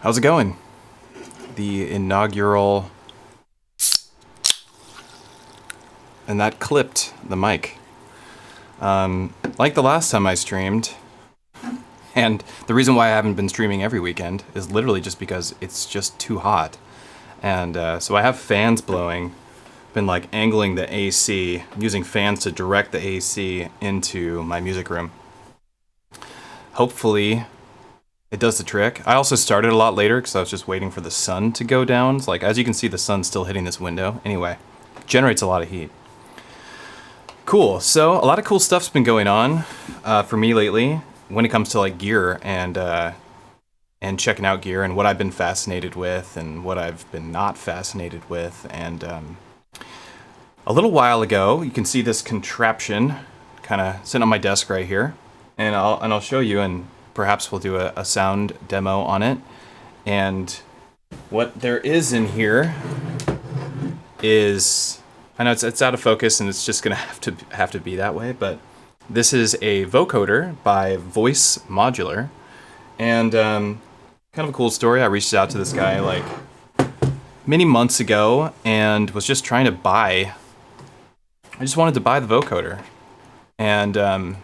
How's it going? The inaugural... And that clipped the mic. Like the last time I streamed, and the reason why I haven't been streaming every weekend is literally just because it's just too hot. And so I have fans blowing, been like angling the AC, using fans to direct the AC into my music room. Hopefully it does the trick. I also started a lot later because I was just waiting for the sun to go down. It's like, as you can see, the sun's still hitting this window. Anyway, generates a lot of heat. Cool, so a lot of cool stuff's been going on for me lately when it comes to like gear and checking out gear and what I've been fascinated with and what I've been not fascinated with. And a little while ago, you can see this contraption kind of sitting on my desk right here, and I'll show you, and perhaps we'll do a sound demo on it. And what there is in here is, I know it's out of focus and it's just gonna have to be that way, but this is a vocoder by Voice Modular, and kind of a cool story. I reached out to this guy like many months ago and was just trying to buy. I just wanted to buy the vocoder, and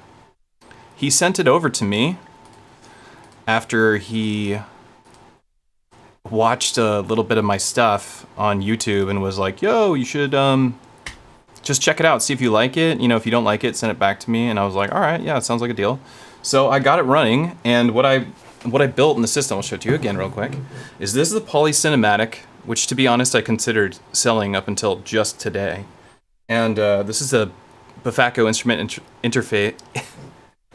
he sent it over to me after he watched a little bit of my stuff on YouTube and was like, "Yo, you should just check it out, see if you like it. You know, if you don't like it, send it back to me." And I was like, "All right, yeah, it sounds like a deal." So I got it running, and what I built in the system, I'll show it to you again real quick, is this is the Polycinematic, which to be honest I considered selling up until just today. And this is a Vocoder instrument interface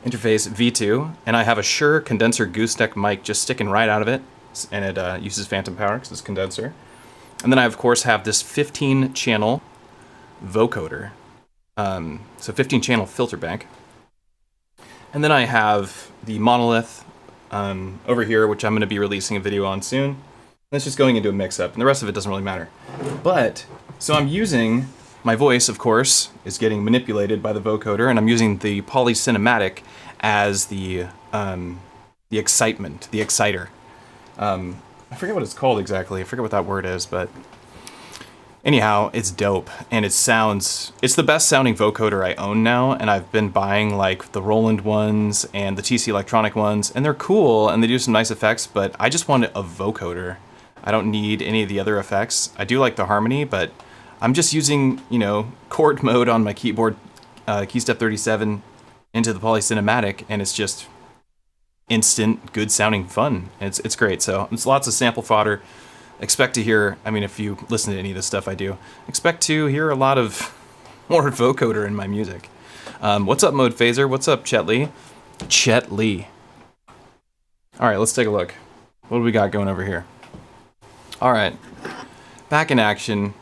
V2, and I have a Shure condenser gooseneck mic just sticking right out of it, and it uses phantom power because it's condenser. And then I of course have this 15 channel vocoder, so 15 channel filter bank. And then I have the monolith over here, which I'm going to be releasing a video on soon. That's just going into a mix-up, and the rest of it doesn't really matter. But, so I'm using, my voice, of course, is getting manipulated by the vocoder, and I'm using the Polycinematic as the excitement, the exciter. I forget what it's called exactly, I forget what that word is, but anyhow, it's dope, and it sounds, it's the best sounding vocoder I own now, and I've been buying like the Roland ones and the TC Electronic ones, and they're cool, and they do some nice effects, but I just want a vocoder. I don't need any of the other effects. I do like the harmony, but I'm just using, you know, chord mode on my keyboard, keystep 37 into the Polycinematic, and it's just instant, good sounding fun. It's great, so it's lots of sample fodder. Expect to hear, I mean, if you listen to any of the stuff I do, expect to hear a lot of more vocoder in my music. What's up, Mode Phaser? What's up, Chet Lee? Chet Lee. All right, let's take a look. What do we got going over here? All right, back in action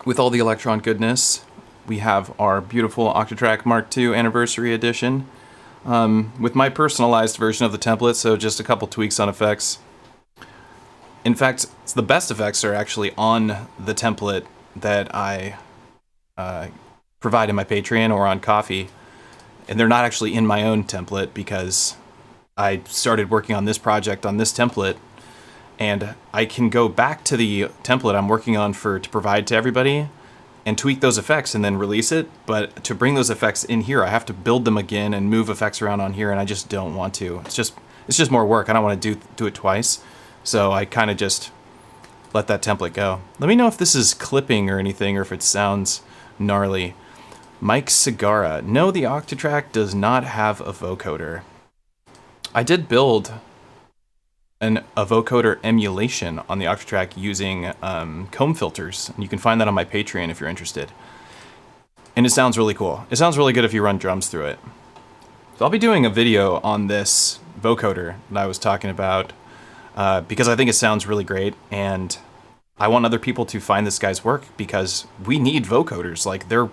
with all the Elektron goodness. We have our beautiful Octatrack Mark II Anniversary Edition. With my personalized version of the template, so just a couple tweaks on effects. In fact, the best effects are actually on the template that I provide in my Patreon or on Ko-fi, and they're not actually in my own template because I started working on this project on this template, and I can go back to the template I'm working on to provide to everybody and tweak those effects and then release it. But to bring those effects in here, I have to build them again and move effects around on here, and I just don't want to. It's just more work. I don't want to do it twice. So I kind of just let that template go. Let me know if this is clipping or anything, or if it sounds gnarly. Mike Segara. No, the Octatrack does not have a vocoder. I did build a vocoder emulation on the Octatrack using comb filters, and you can find that on my Patreon if you're interested. And it sounds really cool. It sounds really good if you run drums through it. So I'll be doing a video on this vocoder that I was talking about because I think it sounds really great, and I want other people to find this guy's work because we need vocoders. Like they're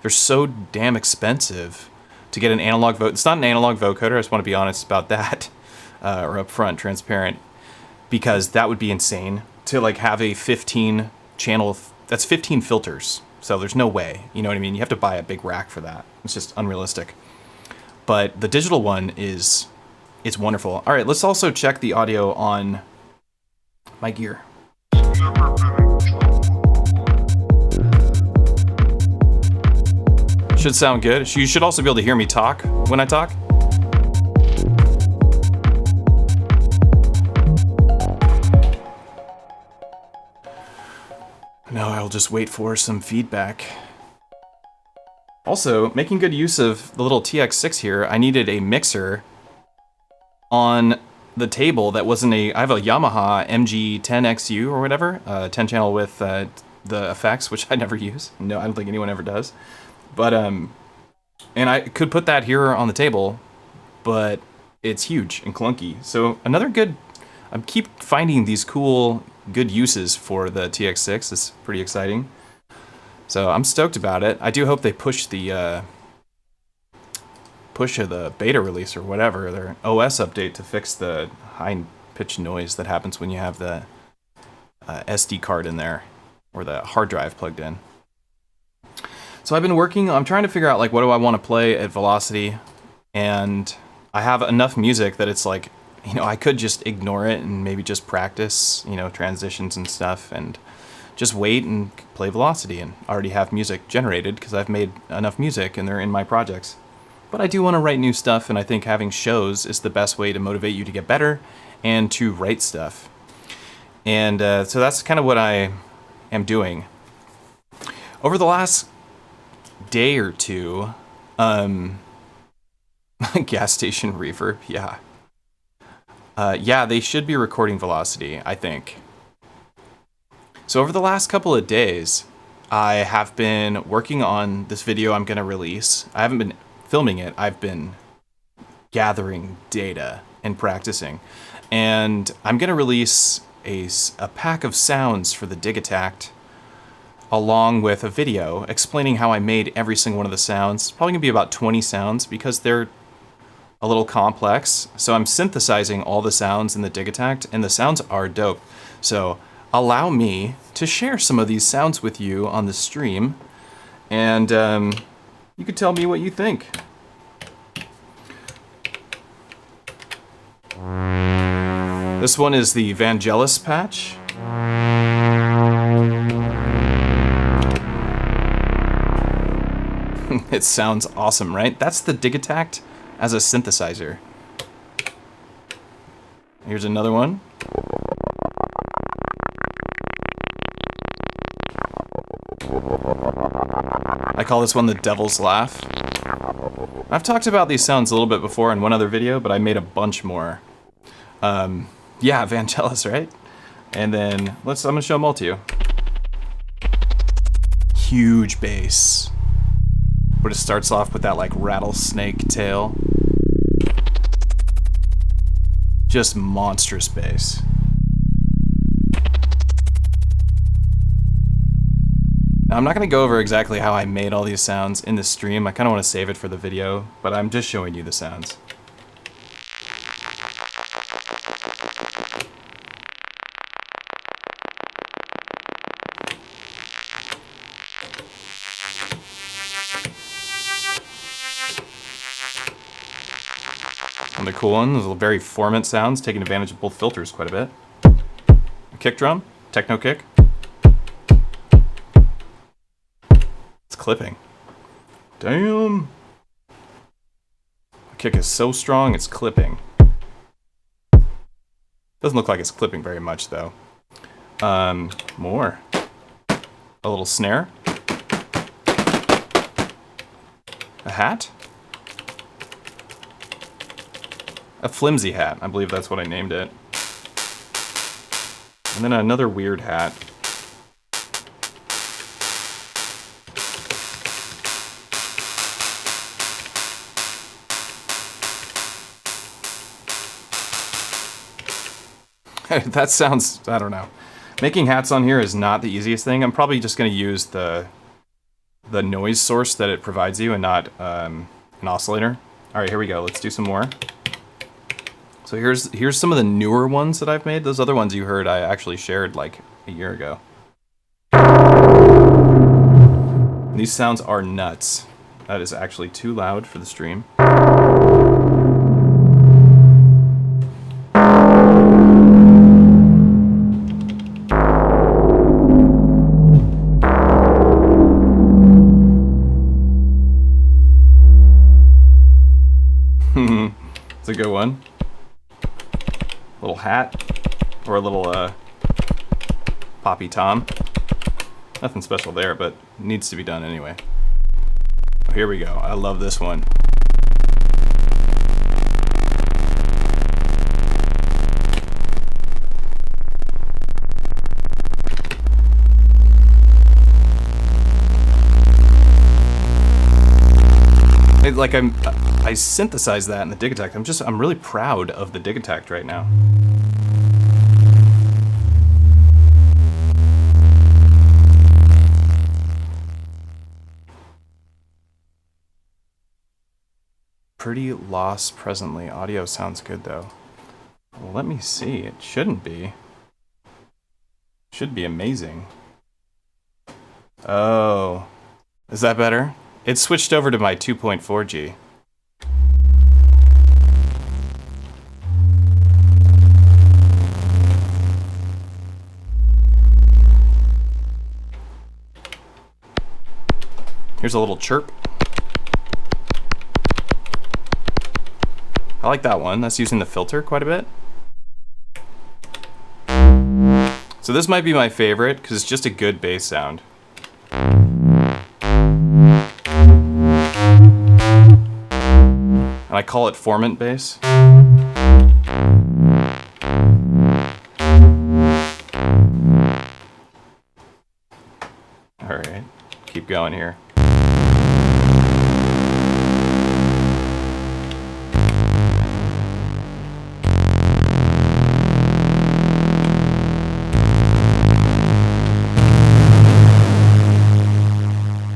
so damn expensive to get an analog vote. It's not an analog vocoder. I just want to be honest about that. Or upfront, transparent, because that would be insane to like have a 15 channel, that's 15 filters. So there's no way, you know what I mean? You have to buy a big rack for that. It's just unrealistic. But the digital one is It's wonderful. All right, let's also check the audio on my gear. Should sound good. You should also be able to hear me talk when I talk. Now I'll just wait for some feedback. Also, making good use of the little TX6 here, I needed a mixer on the table that wasn't I have a Yamaha MG10XU or whatever, 10 channel with the effects, which I never use. No, I don't think anyone ever does. But, and I could put that here on the table, but it's huge and clunky. So another good, I keep finding these cool, good uses for the TX6. It's pretty exciting. So I'm stoked about it. I do hope they push the beta release or whatever, their OS update to fix the high-pitched noise that happens when you have the SD card in there or the hard drive plugged in. So I've been I'm trying to figure out like what do I want to play at Velocity, and I have enough music that it's like, you know, I could just ignore it and maybe just practice, you know, transitions and stuff and just wait and play Velocity and already have music generated because I've made enough music and they're in my projects. But I do want to write new stuff, and I think having shows is the best way to motivate you to get better and to write stuff. And so that's kind of what I am doing. Over the last day or two, gas station reverb, yeah. Yeah, they should be recording Velocity, I think. So over the last couple of days, I have been working on this video I'm going to release. I haven't been filming it. I've been gathering data and practicing. And I'm going to release a pack of sounds for the Digitakt along with a video explaining how I made every single one of the sounds. It's probably going to be about 20 sounds because they're a little complex. So I'm synthesizing all the sounds in the Digitakt, and the sounds are dope. So allow me to share some of these sounds with you on the stream, and you could tell me what you think. This one is the Vangelis patch. It sounds awesome, right? That's the Digitakt as a synthesizer. Here's another one. I call this one the Devil's Laugh. I've talked about these sounds a little bit before in one other video, but I made a bunch more. Yeah, Vangelis, right? And then I'm gonna show them all to you. Huge bass. But it starts off with that like rattlesnake tail. Just monstrous bass. Now, I'm not going to go over exactly how I made all these sounds in the stream. I kind of want to save it for the video, but I'm just showing you the sounds. One of the cool ones, those very formant sounds, taking advantage of both filters quite a bit. A kick drum, techno kick. It's clipping. Damn. The kick is so strong, it's clipping. Doesn't look like it's clipping very much though. More. A little snare. A hat. A flimsy hat, I believe that's what I named it. And then another weird hat. That sounds, I don't know. Making hats on here is not the easiest thing. I'm probably just going to use the noise source that it provides you and not an oscillator. All right, here we go. Let's do some more. So here's some of the newer ones that I've made. Those other ones you heard I actually shared like a year ago. These sounds are nuts. That is actually too loud for the stream. little hat or a little Poppy Tom. Nothing special there, but needs to be done anyway. Here we go. I love this one. I synthesized that in the Digitakt. I'm really proud of the Digitakt right now. Pretty loss presently. Audio sounds good though. Well, let me see. It shouldn't be. Should be amazing. Oh. Is that better? It switched over to my 2.4G. Here's a little chirp. I like that one. That's using the filter quite a bit. So this might be my favorite because it's just a good bass sound. And I call it formant bass. All right, keep going here.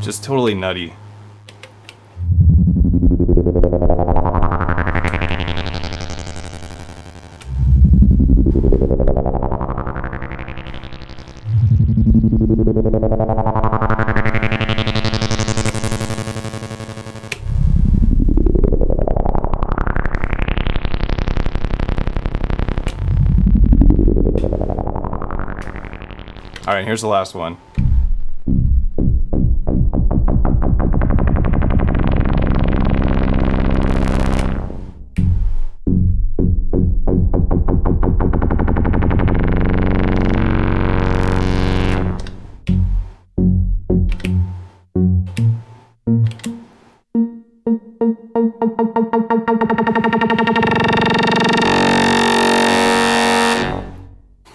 Just totally nutty. All right, here's the last one.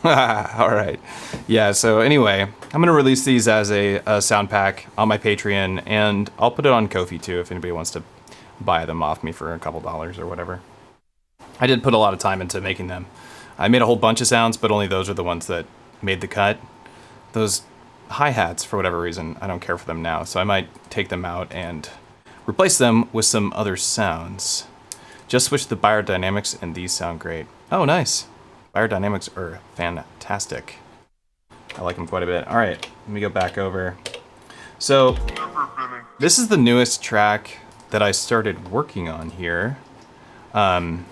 All right. Yeah, so anyway, I'm going to release these as a sound pack on my Patreon, and I'll put it on Ko-fi too if anybody wants to buy them off me for a couple dollars or whatever. I did put a lot of time into making them. I made a whole bunch of sounds, but only those are the ones that made the cut. Those hi-hats, for whatever reason, I don't care for them now, so I might take them out and replace them with some other sounds. Just switch the biodynamics and these sound great. Oh, nice. Biodynamics are fantastic. I like them quite a bit. All right, let me go back over. So this is the newest track that I started working on here. And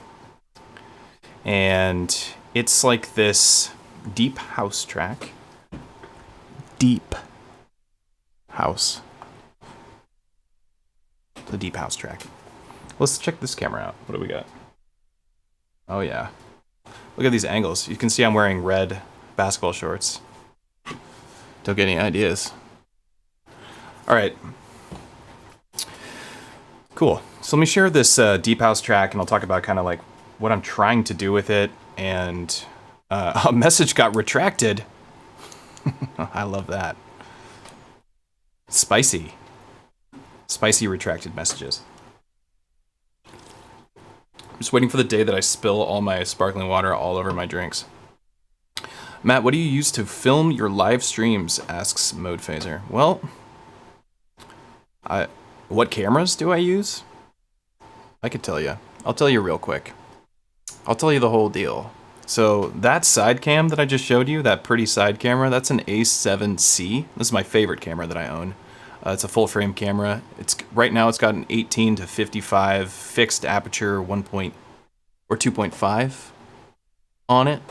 it's like this deep house track. Deep house. The deep house track. Let's check this camera out. What do we got? Oh yeah. Look at these angles. You can see I'm wearing red basketball shorts. Don't get any ideas. All right. Cool. So let me share this deep house track, and I'll talk about kind of like what I'm trying to do with it. And a message got retracted. I love that. Spicy. Spicy retracted messages. I'm just waiting for the day that I spill all my sparkling water all over my drinks. Matt, what do you use to film your live streams? Asks Mode Phaser. Well, what cameras do I use? I could tell you. I'll tell you real quick. I'll tell you the whole deal. So that side cam that I just showed you, that pretty side camera, that's an A7C. This is my favorite camera that I own. It's a full frame camera. Right now it's got an 18 to 55 fixed aperture 2.5 on it.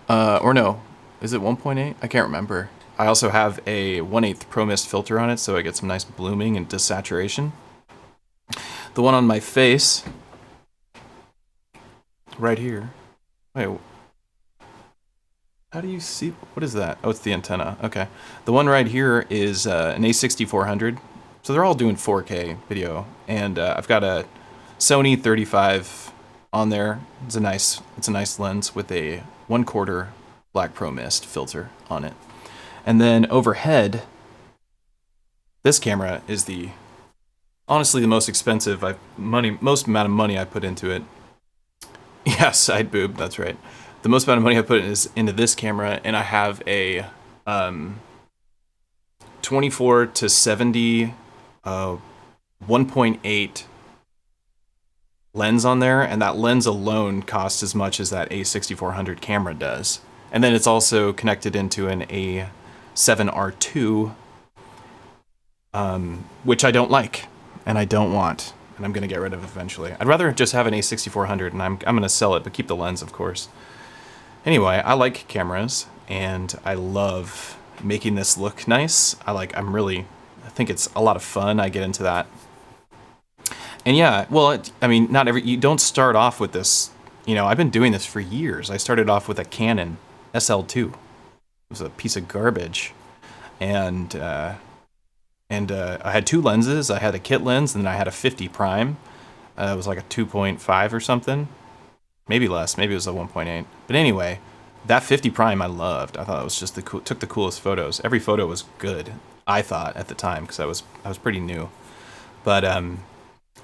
Or no, is it 1.8? I can't remember. I also have a 1/8 Pro Mist filter on it, so I get some nice blooming and desaturation. The one on my face, right here. Wait, how do you see? What is that? Oh, it's the antenna. Okay. The one right here is an A6400. So they're all doing 4K video. And I've got a Sony 35 on there. It's a nice lens with a 1/4 black pro mist filter on it. And then overhead, this camera is honestly the most expensive most amount of money I put into it. Yeah, side boob, that's right. The most amount of money I put into this camera, and I have a 24 to 70 1.8 lens on there, and that lens alone costs as much as that A6400 camera does. And then it's also connected into an A7R2, which I don't like, and I don't want, and I'm gonna get rid of eventually. I'd rather just have an A6400, and I'm gonna sell it, but keep the lens, of course. Anyway, I like cameras, and I love making this look nice. I think it's a lot of fun. I get into that. And yeah, well, you don't start off with this. I've been doing this for years. I started off with a Canon SL2. It was a piece of garbage. And I had two lenses. I had a kit lens, and then I had a 50 prime. It was like a 2.5 or something. Maybe less. Maybe it was a 1.8. But anyway, that 50 prime I loved. I thought it was just took the coolest photos. Every photo was good, I thought, at the time, because I was pretty new. But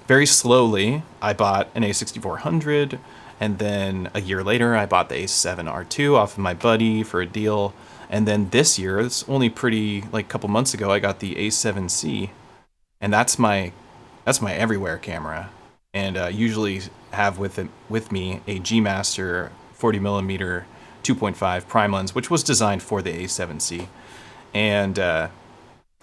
very slowly, I bought an A6400, and then a year later, I bought the A7R2 off of my buddy for a deal. And then this year, it's only a couple months ago, I got the A7C, and that's my everywhere camera. And usually have with me a G Master 40mm 2.5 prime lens, which was designed for the A7C, and a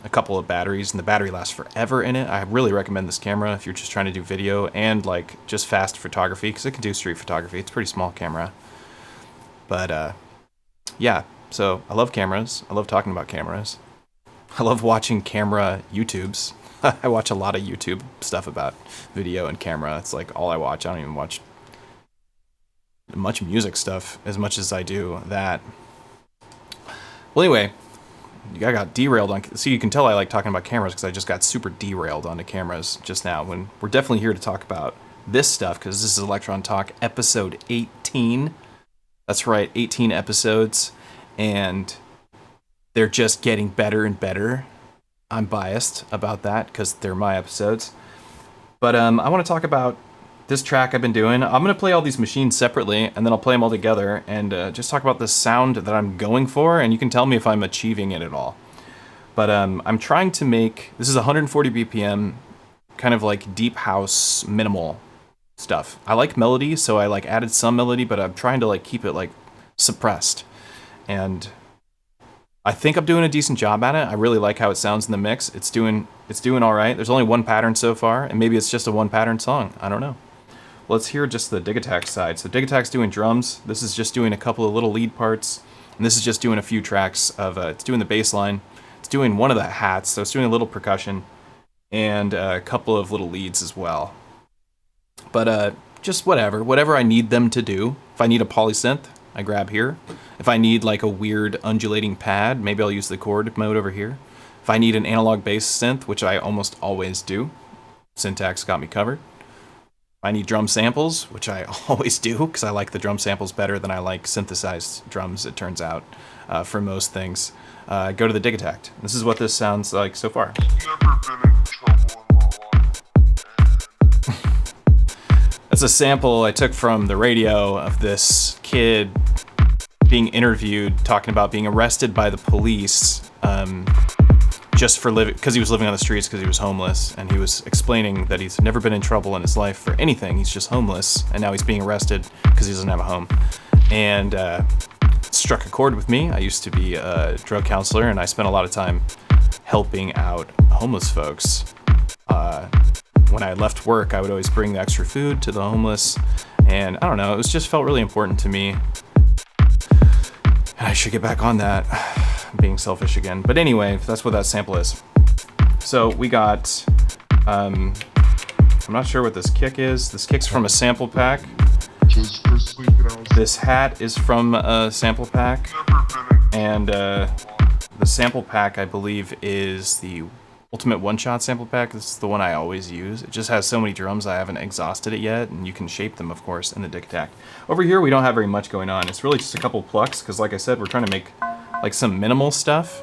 couple of batteries, and the battery lasts forever in it. I really recommend this camera if you're just trying to do video and just fast photography, because it can do street photography. It's a pretty small camera, but yeah. So I love cameras. I love talking about cameras. I love watching camera YouTubes. I watch a lot of YouTube stuff about video and camera. It's all I watch. I don't even watch much music stuff as much as I do that. Well, anyway, I got derailed on. So you can tell I like talking about cameras because I just got super derailed onto cameras just now. When we're definitely here to talk about this stuff, because this is Elektron Talk episode 18. That's right, 18 episodes, and they're just getting better and better. I'm biased about that because they're my episodes. But I want to talk about this track I've been doing. I'm going to play all these machines separately, and then I'll play them all together and just talk about the sound that I'm going for, and you can tell me if I'm achieving it at all. But I'm trying to make, this is 140 BPM, kind of like deep house, minimal stuff. I like melody, so I added some melody, but I'm trying to keep it suppressed. And I think I'm doing a decent job at it. I really like how it sounds in the mix. It's doing all right. There's only one pattern so far, and maybe it's just a one pattern song. I don't know. Let's hear just the Digitakt side. So Digitakt's doing drums. This is just doing a couple of little lead parts, and this is just doing a few tracks of. It's doing the bass line. It's doing one of the hats, so it's doing a little percussion, and a couple of little leads as well. But just whatever I need them to do. If I need a polysynth, I grab here. If I need a weird undulating pad, maybe I'll use the chord mode over here. If I need an analog bass synth, which I almost always do, Syntax got me covered. If I need drum samples, which I always do, because I like the drum samples better than I like synthesized drums, it turns out, for most things, go to the Digitakt. This is what this sounds like so far. That's a sample I took from the radio of this kid being interviewed, talking about being arrested by the police just for living, because he was living on the streets because he was homeless, and he was explaining that he's never been in trouble in his life for anything. He's just homeless, and now he's being arrested because he doesn't have a home. And struck a chord with me. I used to be a drug counselor, and I spent a lot of time helping out homeless folks. When I left work, I would always bring the extra food to the homeless, and I don't know, it just felt really important to me. And I should get back on that. I'm being selfish again. But anyway, that's what that sample is. So we got, I'm not sure what this kick is. This kick's from a sample pack. This hat is from a sample pack, and the sample pack, I believe, is the Ultimate One-Shot sample pack. This is the one I always use. It just has so many drums I haven't exhausted it yet, and you can shape them, of course, in the Digitakt. Over here, we don't have very much going on. It's really just a couple plucks, because like I said, we're trying to make like some minimal stuff.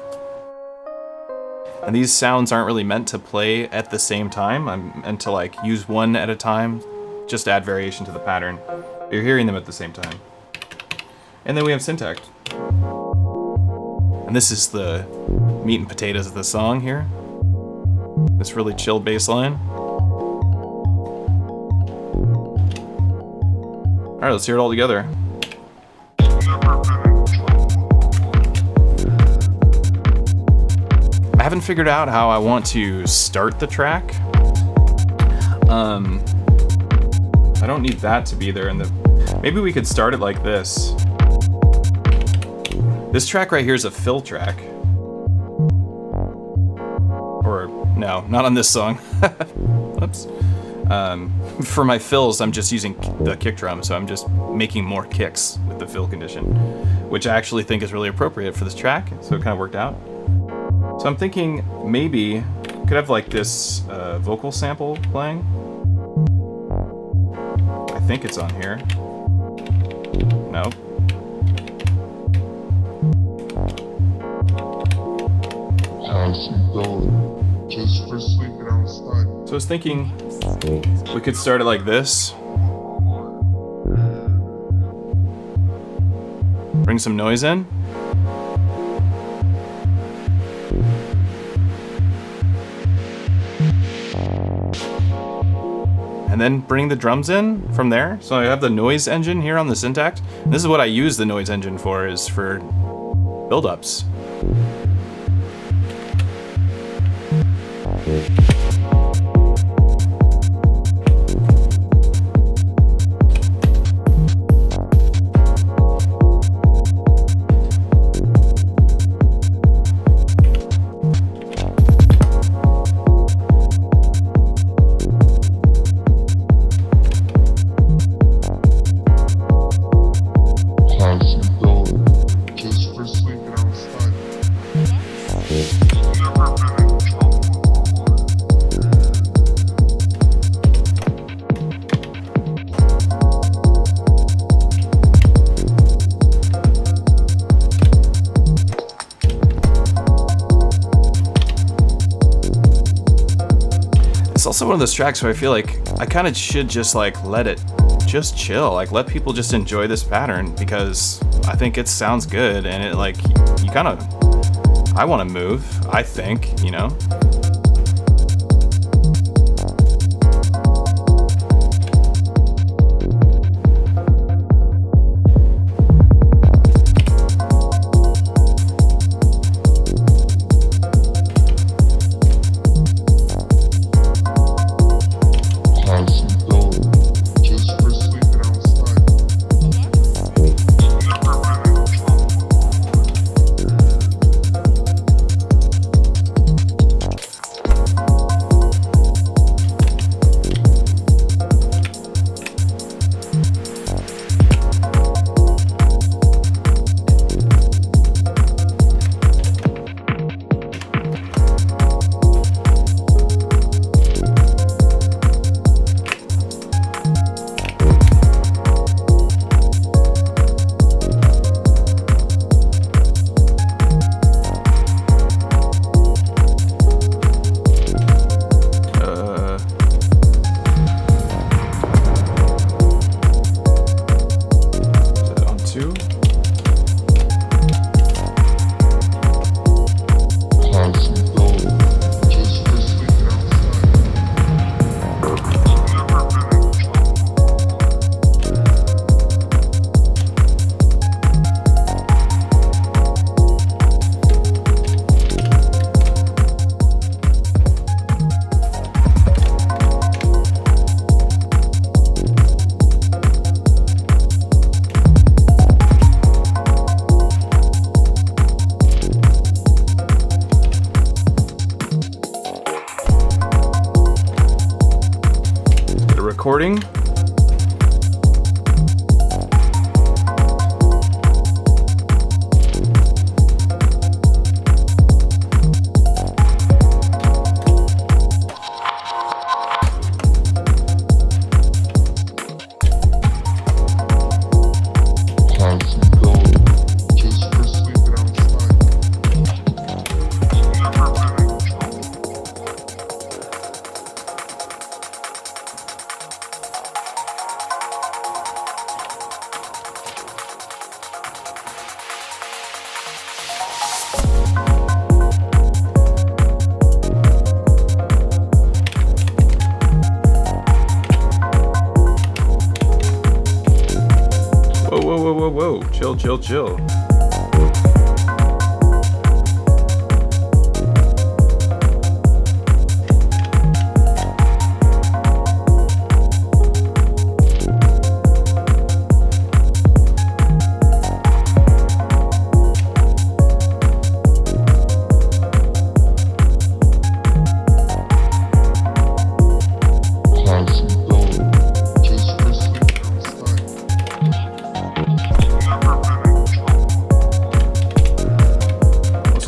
And these sounds aren't really meant to play at the same time. I'm meant to like use one at a time, just add variation to the pattern. You're hearing them at the same time. And then we have Digitakt. And this is the meat and potatoes of the song here. This really chill bass line. All right, let's hear it all together. I haven't figured out how I want to start the track. I don't need that to be there in the... Maybe we could start it like this. This track right here is a fill track. Or, no, not on this song. Whoops. For my fills, I'm just using the kick drum, so I'm just making more kicks with the fill condition, which I actually think is really appropriate for this track, so it kind of worked out. So I'm thinking maybe could have like this vocal sample playing. I think it's on here. Nope. Just for sleeping outside. So I was thinking we could start it like this. Bring some noise in. And then bring the drums in from there. So I have the noise engine here on the Digitakt. And this is what I use the noise engine for, is for build-ups. It's also one of those tracks where I feel like I kind of should just like let it just chill, like let people just enjoy this pattern, because I think it sounds good, and it like, you kind of, I want to move, I think, you know? Recording. whoa, whoa, whoa, whoa. Chill, chill, chill.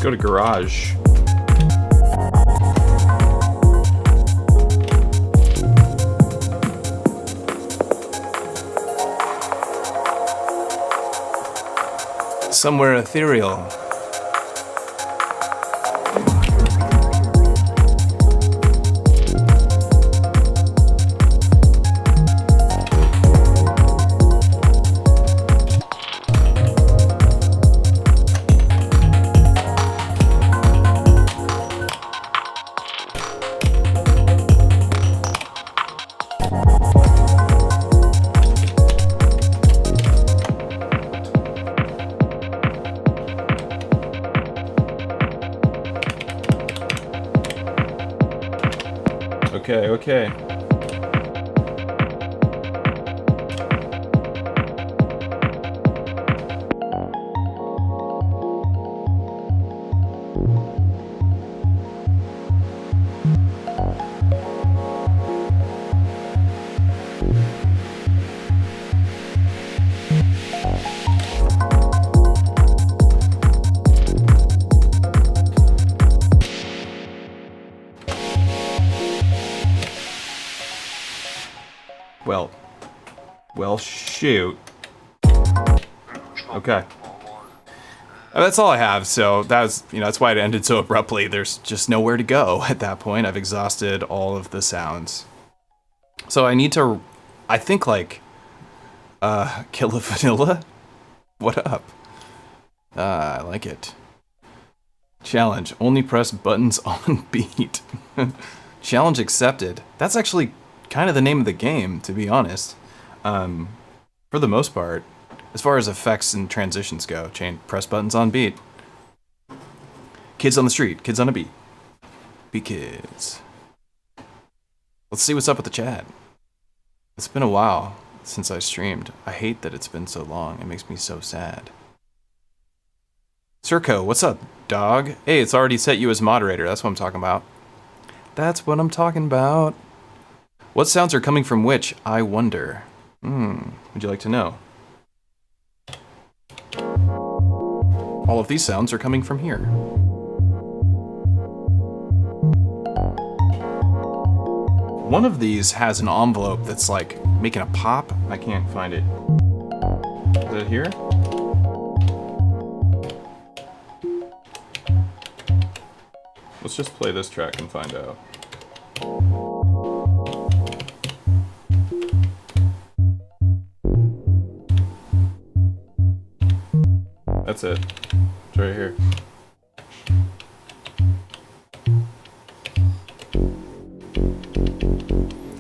Go to garage. Somewhere ethereal. Okay, okay. Well, shoot. Okay. That's all I have, so that was, that's why it ended so abruptly. There's just nowhere to go at that point. I've exhausted all of the sounds. So I need to, I think, like, kill a vanilla? What up? I like it. Challenge, only press buttons on beat. Challenge accepted. That's actually kind of the name of the game, to be honest. For the most part, as far as effects and transitions go, press buttons on beat. Kids on the street, kids on a beat. Beat kids. Let's see what's up with the chat. It's been a while since I streamed. I hate that it's been so long. It makes me so sad. Circo, what's up, dog? Hey, it's already set you as moderator. That's what I'm talking about. That's what I'm talking about. What sounds are coming from which, I wonder? Would you like to know? All of these sounds are coming from here. One of these has an envelope that's like making a pop. I can't find it. Is it here? Let's just play this track and find out. That's it. It's right here.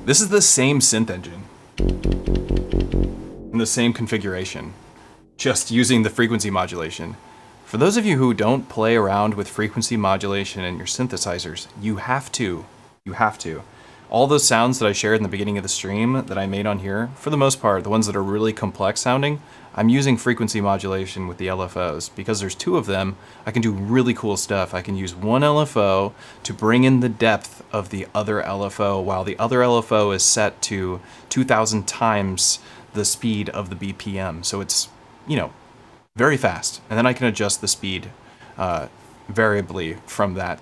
This is the same synth engine. In the same configuration. Just using the frequency modulation. For those of you who don't play around with frequency modulation in your synthesizers, you have to. You have to. All those sounds that I shared in the beginning of the stream that I made on here, for the most part, the ones that are really complex sounding, I'm using frequency modulation with the LFOs. Because there's two of them, I can do really cool stuff. I can use one LFO to bring in the depth of the other LFO, while the other LFO is set to 2,000 times the speed of the BPM. So it's, very fast. And then I can adjust the speed variably from that,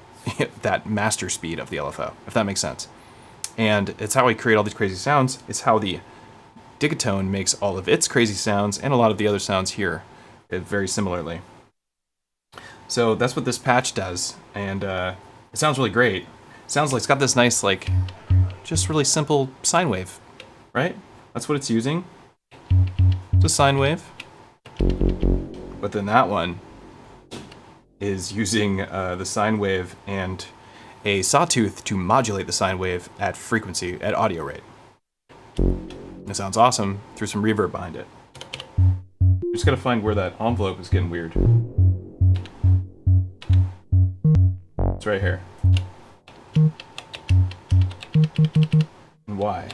that master speed of the LFO, if that makes sense. And it's how I create all these crazy sounds. It's how the Digitone makes all of its crazy sounds and a lot of the other sounds here very similarly. So that's what this patch does. And it sounds really great. It sounds like it's got this nice, like, just really simple sine wave, right? That's what it's using. It's a sine wave. But then that one is using the sine wave and a sawtooth to modulate the sine wave at frequency, at audio rate. It sounds awesome. Threw some reverb behind it. Just gotta find where that envelope is getting weird. It's right here. And why?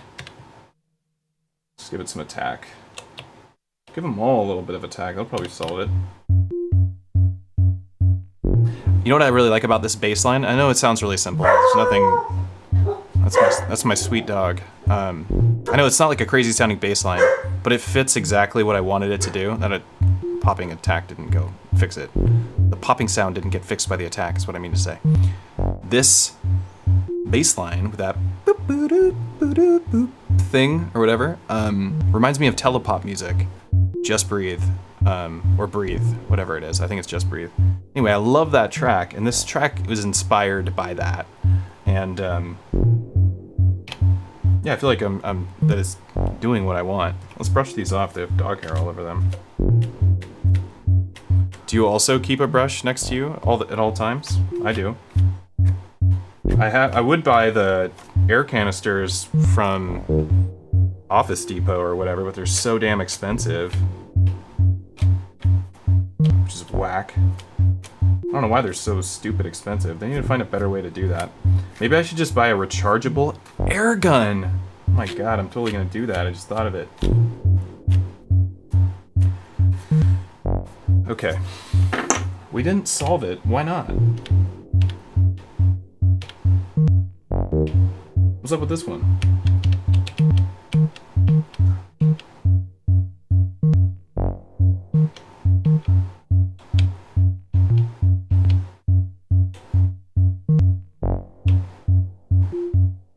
Just give it some attack. Give them all a little bit of attack. That'll probably solve it. You know what I really like about this bass line? I know it sounds really simple. There's nothing... That's my sweet dog. I know it's not like a crazy sounding bass line, but it fits exactly what I wanted it to do. That popping attack didn't go fix it. The popping sound didn't get fixed by the attack, is what I mean to say. This bass line with that boop, boop, boop, boop, boop thing or whatever reminds me of telepop music. Just Breathe, or Breathe, whatever it is. I think it's Just Breathe. Anyway, I love that track, and this track was inspired by that. And yeah, I feel like that it's doing what I want. Let's brush these off. They have dog hair all over them. Do you also keep a brush next to you at all times? I do. I would buy the air canisters from Office Depot or whatever, but they're so damn expensive. Which is whack. I don't know why they're so stupid expensive. They need to find a better way to do that. Maybe I should just buy a rechargeable air gun. Oh my god, I'm totally gonna do that. I just thought of it. Okay. We didn't solve it. Why not? What's up with this one?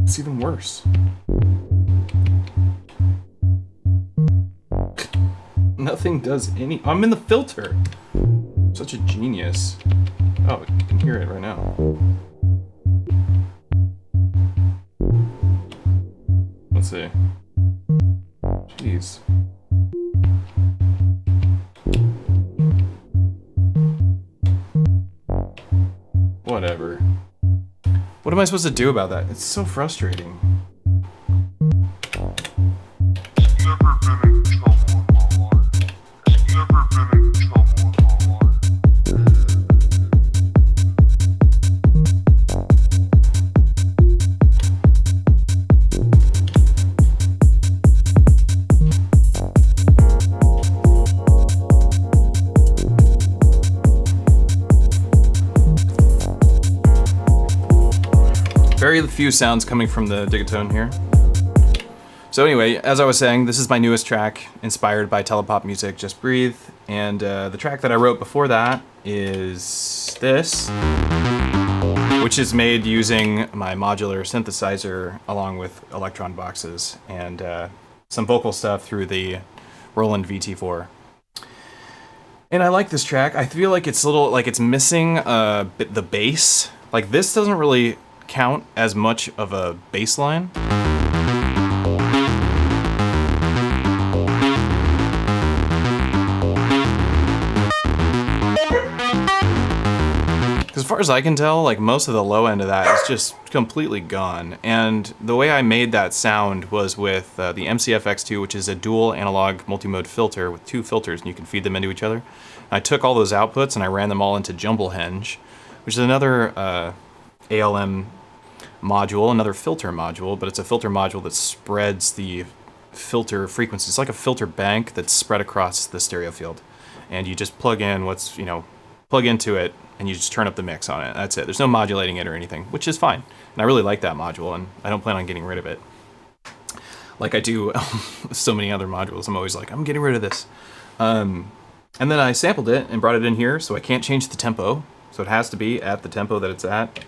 It's even worse. Nothing does any... I'm in the filter! Such a genius. Oh, you can hear it right now. Let's see. Jeez. Whatever. What am I supposed to do about that? It's so frustrating. Very few sounds coming from the Digitone here. So anyway, as I was saying, this is my newest track, inspired by telepop music, Just Breathe. And the track that I wrote before that is this, which is made using my modular synthesizer along with Elektron boxes and some vocal stuff through the Roland VT4. And I like this track. I feel like it's it's missing the bass. Like, this doesn't really count as much of a bass line. As far as I can tell, like, most of the low end of that is just completely gone. And the way I made that sound was with the MCFX2, which is a dual analog multimode filter with two filters, and you can feed them into each other. I took all those outputs and I ran them all into Jumblehenge, which is another ALM module, another filter module, but it's a filter module that spreads the filter frequencies. It's like a filter bank that's spread across the stereo field. And you just plug in plug into it, and you just turn up the mix on it. That's it. There's no modulating it or anything, which is fine. And I really like that module, and I don't plan on getting rid of it. Like I do so many other modules. I'm always like, I'm getting rid of this. And then I sampled it and brought it in here, so I can't change the tempo. So it has to be at the tempo that it's at,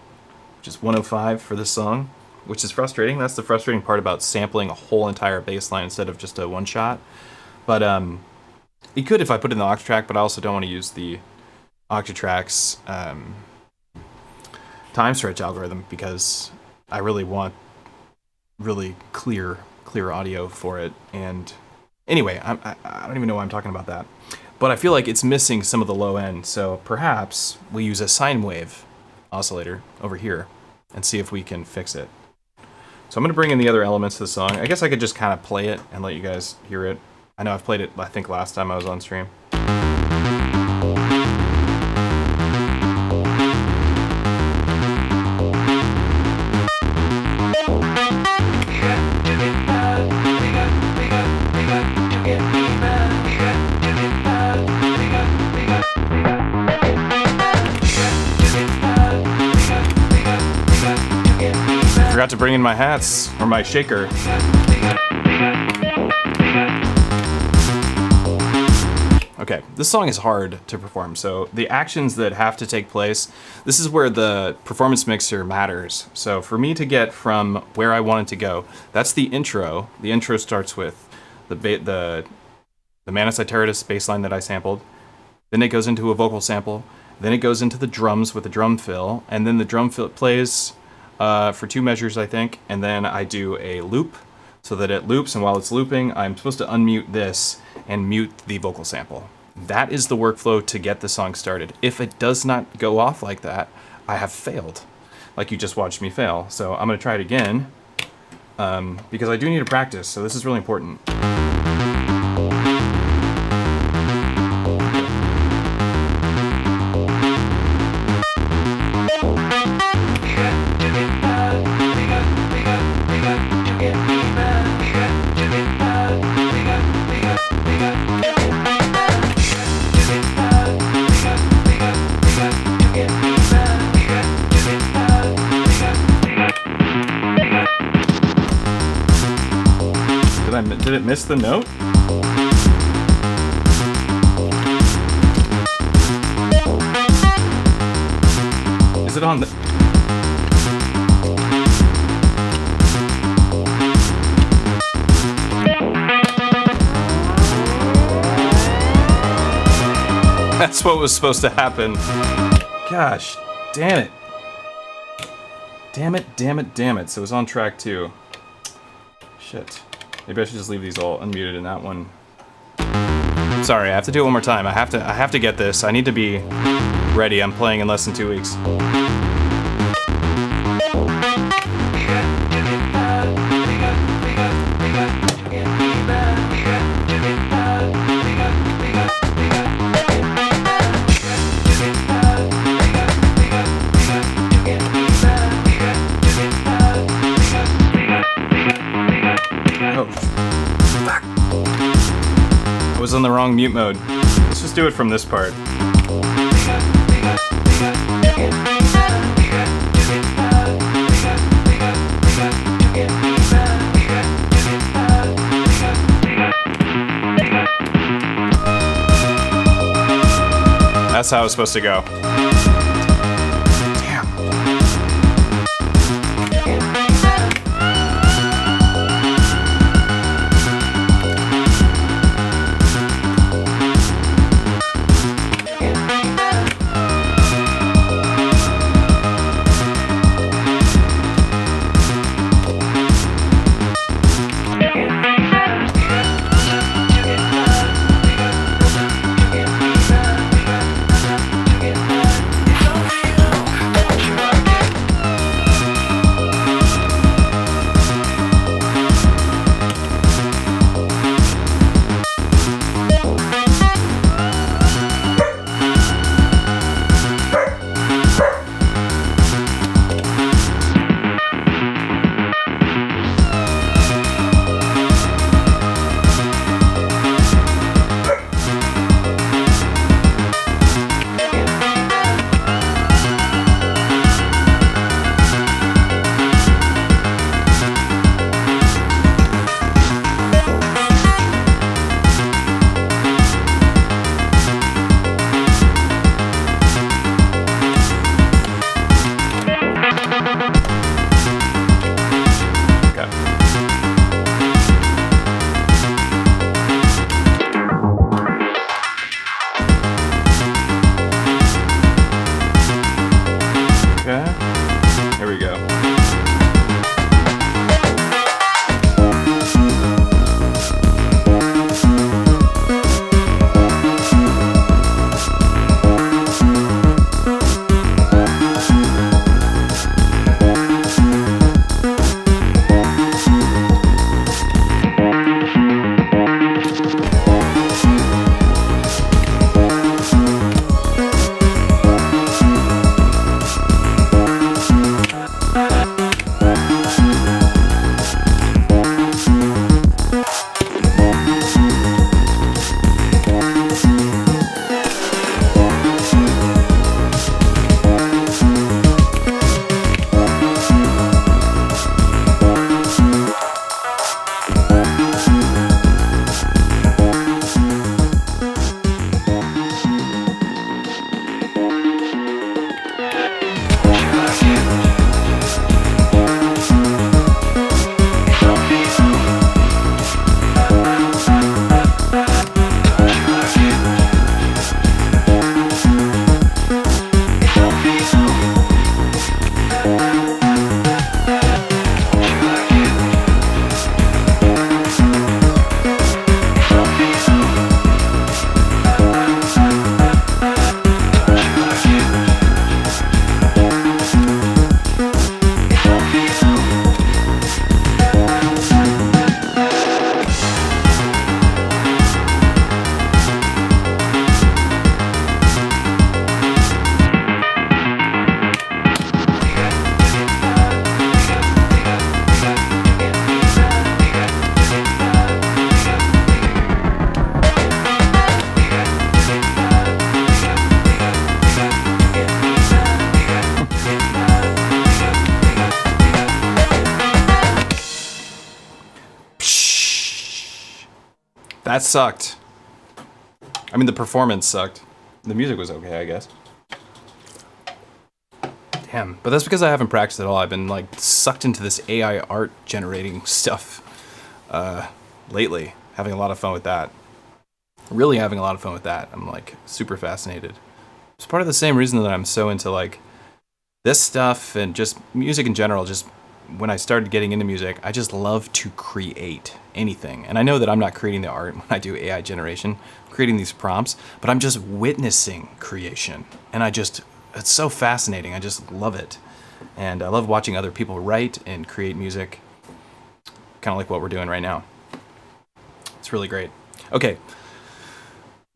which is 105 for this song, which is frustrating. That's the frustrating part about sampling a whole entire bass line instead of just a one shot. But you could if I put it in the Octatrack, but I also don't want to use the Octatrack's time stretch algorithm because I really want really clear audio for it. And anyway, I don't even know why I'm talking about that. But I feel like it's missing some of the low end, so perhaps we use a sine wave oscillator over here and see if we can fix it. So I'm going to bring in the other elements of the song. I guess I could just kind of play it and let you guys hear it. I know I've played it, I think, last time I was on stream. Forgot to bring in my hats or my shaker. Okay, this song is hard to perform, so the actions that have to take place, this is where the performance mixer matters. So for me to get from where I want it to go, that's the intro. The intro starts with the Manus Iteris bass line that I sampled. Then it goes into a vocal sample. Then it goes into the drums with a drum fill, and then the drum fill plays for 2 measures, I think, and then I do a loop so that it loops, and while it's looping, I'm supposed to unmute this and mute the vocal sample. That is the workflow to get the song started. If it does not go off like that, I have failed, like you just watched me fail. So I'm going to try it again because I do need to practice, so this is really important. Did it miss the note? Is it on the... That's what was supposed to happen. Gosh, damn it. Damn it, damn it, damn it. So it was on track 2. Shit. Maybe I should just leave these all unmuted in that one. Sorry, I have to do it one more time. I have to get this. I need to be ready. I'm playing in less than 2 weeks. I was on the wrong mute mode. Let's just do it from this part. That's how it's supposed to go. That sucked. I mean, the performance sucked. The music was okay, I guess. Damn, but that's because I haven't practiced at all. I've been like sucked into this AI art generating stuff lately. Having a lot of fun with that. Really having a lot of fun with that. I'm like super fascinated. It's part of the same reason that I'm so into like this stuff and just music in general. Just when I started getting into music, I just love to create anything. And I know that I'm not creating the art when I do AI generation, creating these prompts, but I'm just witnessing creation. And it's so fascinating. I just love it. And I love watching other people write and create music, kind of like what we're doing right now. It's really great. Okay,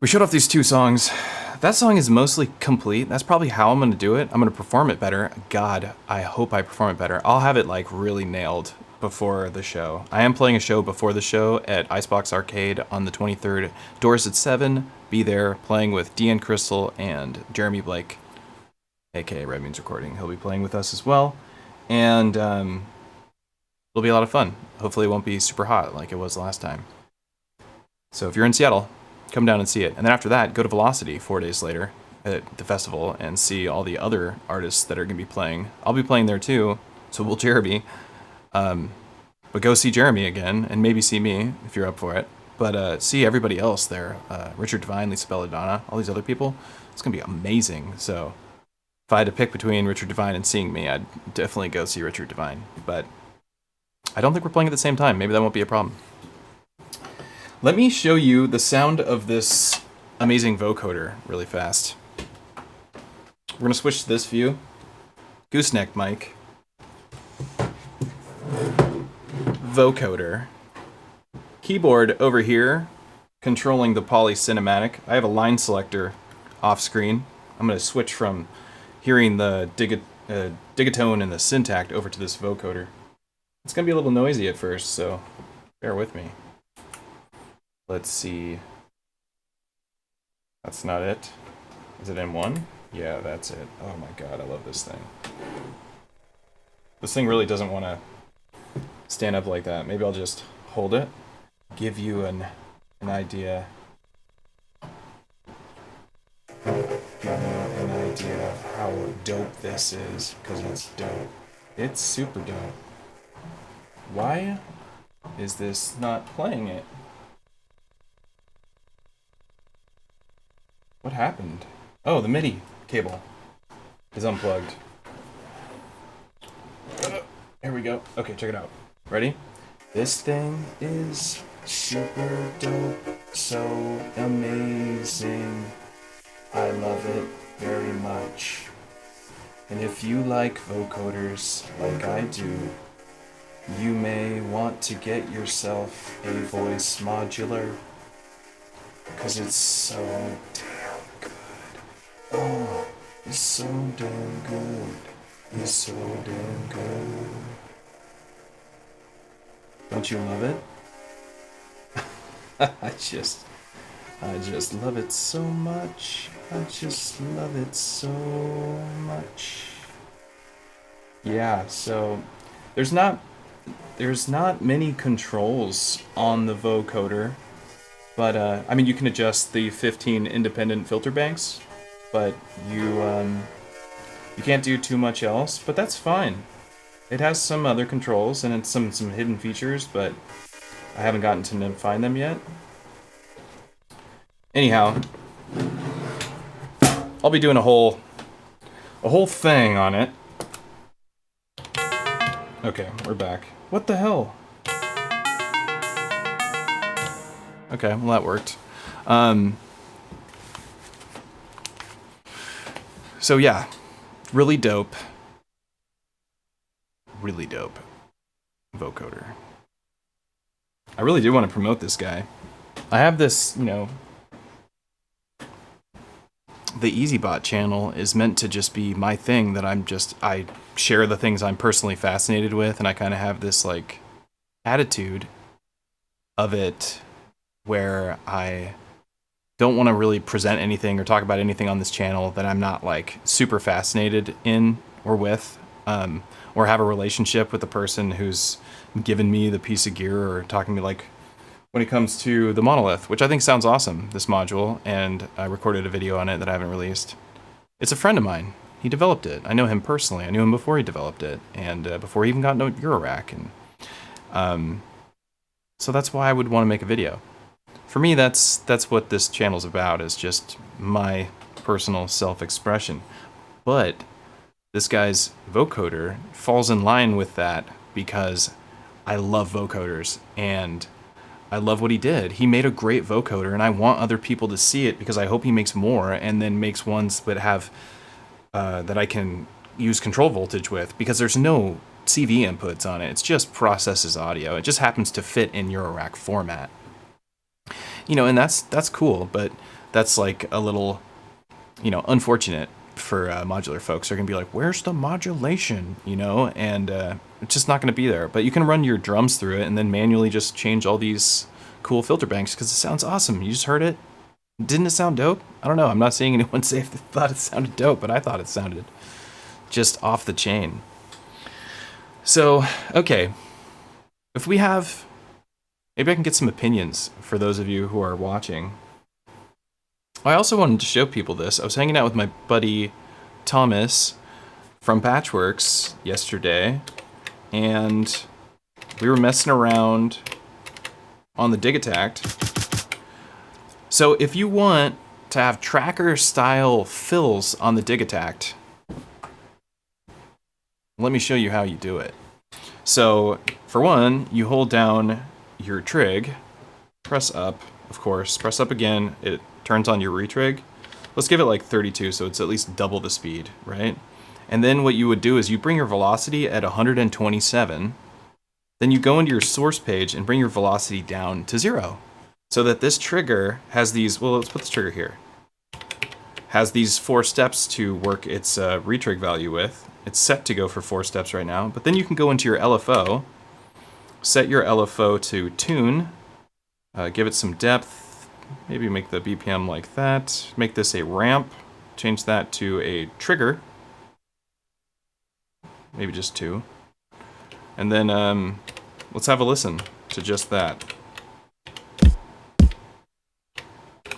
we showed off these 2 songs. That song is mostly complete. That's probably how I'm going to do it. I'm going to perform it better. God, I hope I perform it better. I'll have it like really nailed before the show. I am playing a show before the show at Icebox Arcade on the 23rd. Doors at 7. Be there playing with Deanne Crystal and Jeremy Blake, aka Red Means Recording. He'll be playing with us as well. And it'll be a lot of fun. Hopefully it won't be super hot like it was last time. So if you're in Seattle, come down and see it. And then after that, go to Velocity 4 days later at the festival and see all the other artists that are going to be playing. I'll be playing there too, so will Jeremy. But go see Jeremy again, and maybe see me if you're up for it. But see everybody else there. Richard Devine, Lisa Belladonna, all these other people. It's going to be amazing. So if I had to pick between Richard Devine and seeing me, I'd definitely go see Richard Devine. But I don't think we're playing at the same time. Maybe that won't be a problem. Let me show you the sound of this amazing vocoder really fast. We're going to switch to this view. Gooseneck mic. Vocoder. Keyboard over here, controlling the poly cinematic. I have a line selector off screen. I'm going to switch from hearing the digatone and the Syntakt over to this vocoder. It's going to be a little noisy at first, so bear with me. Let's see. That's not it. Is it M1? Yeah, that's it. Oh my god, I love this thing. This thing really doesn't want to stand up like that. Maybe I'll just hold it. Give you an idea. Give you an idea of how dope this is, because it's dope. It's super dope. Why is this not playing it? What happened? Oh, the MIDI cable is unplugged. Here we go. Okay, check it out. Ready? This thing is super dope, so amazing. I love it very much. And if you like vocoders like I do, you may want to get yourself a voice modular, because it's so damn good. Oh, it's so damn good. It's so damn good. Don't you love it? I just love it so much. I just love it so much. Yeah, so there's not many controls on the vocoder, but I mean, you can adjust the 15 independent filter banks, but you can't do too much else, but that's fine. It has some other controls and it's some hidden features, but I haven't gotten to find them yet. Anyhow, I'll be doing a whole thing on it. Okay, we're back. What the hell? Okay, well that worked. So yeah, really dope. Really dope vocoder. I really do want to promote this guy. I have this, the EZBOT channel is meant to just be my thing that I share the things I'm personally fascinated with, and I kind of have this like attitude of it where I don't want to really present anything or talk about anything on this channel that I'm not like super fascinated in or with, or have a relationship with the person who's given me the piece of gear or talking to me like when it comes to the monolith, which I think sounds awesome, this module, and I recorded a video on it that I haven't released. It's a friend of mine. He developed it. I know him personally. I knew him before he developed it, and before he even got into Eurorack. And so that's why I would want to make a video. For me, that's what this channel's about, is just my personal self-expression. But this guy's vocoder falls in line with that because I love vocoders, and I love what he did. He made a great vocoder, and I want other people to see it because I hope he makes more, and then makes ones that have that I can use control voltage with, because there's no CV inputs on it. It's just processes audio. It just happens to fit in Eurorack format. You know, and that's cool, but that's like a little, you know, unfortunate for modular folks. They're gonna be like, where's the modulation, you know? And it's just not gonna be there. But you can run your drums through it and then manually just change all these cool filter banks because it sounds awesome. You just heard it. Didn't it sound dope? I don't know. I'm not seeing anyone say if they thought it sounded dope, but I thought it sounded just off the chain. So, okay. If we have, maybe I can get some opinions for those of you who are watching. I also wanted to show people this. I was hanging out with my buddy Thomas from Patchworks yesterday, and we were messing around on the Digitakt. So if you want to have tracker style fills on the Digitakt, let me show you how you do it. So for one, you hold down your trig, press up, of course, press up again, it turns on your retrig. Let's give it like 32 so it's at least double the speed, right? And then what you would do is you bring your velocity at 127, then you go into your source page and bring your velocity down to 0. So that this trigger has these, well, let's put this trigger here, has these 4 steps to work its retrig value with. It's set to go for 4 steps right now, but then you can go into your LFO, set your LFO to tune, give it some depth, maybe make the BPM like that, make this a ramp, change that to a trigger, maybe just 2, and then let's have a listen to just that.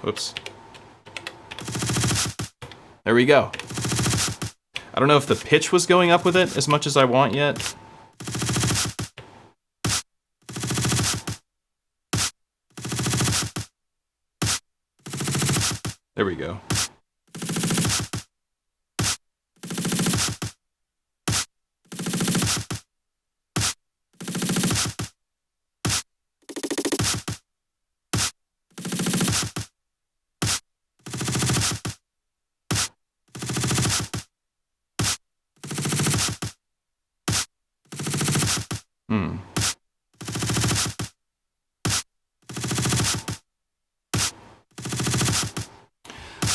Whoops. There we go. I don't know if the pitch was going up with it as much as I want yet. There we go.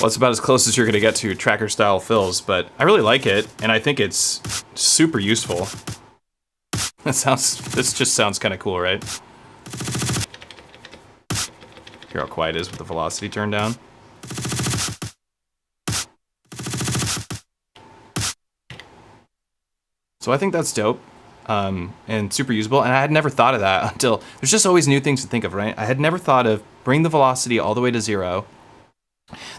Well, it's about as close as you're going to get to tracker style fills, but I really like it, and I think it's super useful. This just sounds kind of cool, right? Hear how quiet it is with the velocity turned down. So I think that's dope, and super usable, and I had never thought of that until, there's just always new things to think of, right? I had never thought of bring the velocity all the way to 0,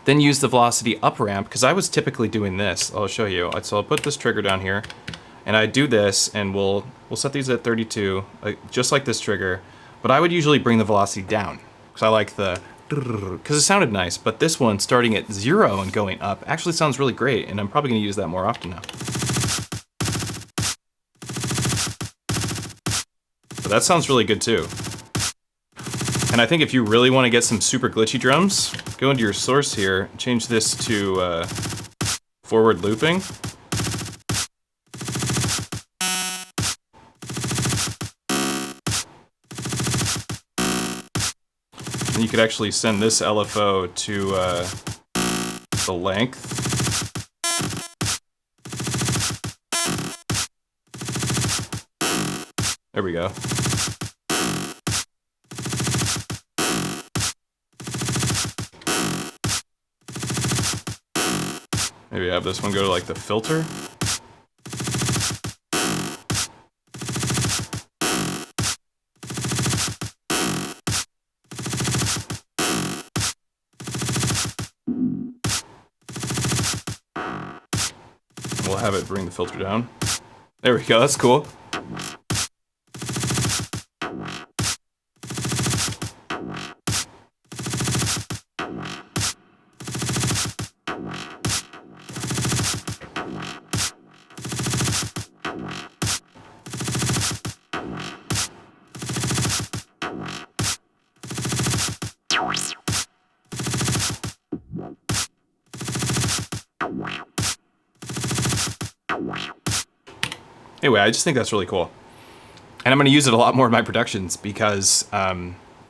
then use the velocity up ramp, because I was typically doing this. I'll show you. So I'll put this trigger down here, and I do this, and we'll set these at 32, just like this trigger, but I would usually bring the velocity down, because I like the, because it sounded nice, but this one starting at 0 and going up actually sounds really great, and I'm probably going to use that more often now. But that sounds really good too. And I think if you really want to get some super glitchy drums, go into your source here, change this to forward looping. And you could actually send this LFO to the length. There we go. Maybe have this one go to like the filter. We'll have it bring the filter down. There we go, that's cool. Anyway, I just think that's really cool. And I'm going to use it a lot more in my productions because I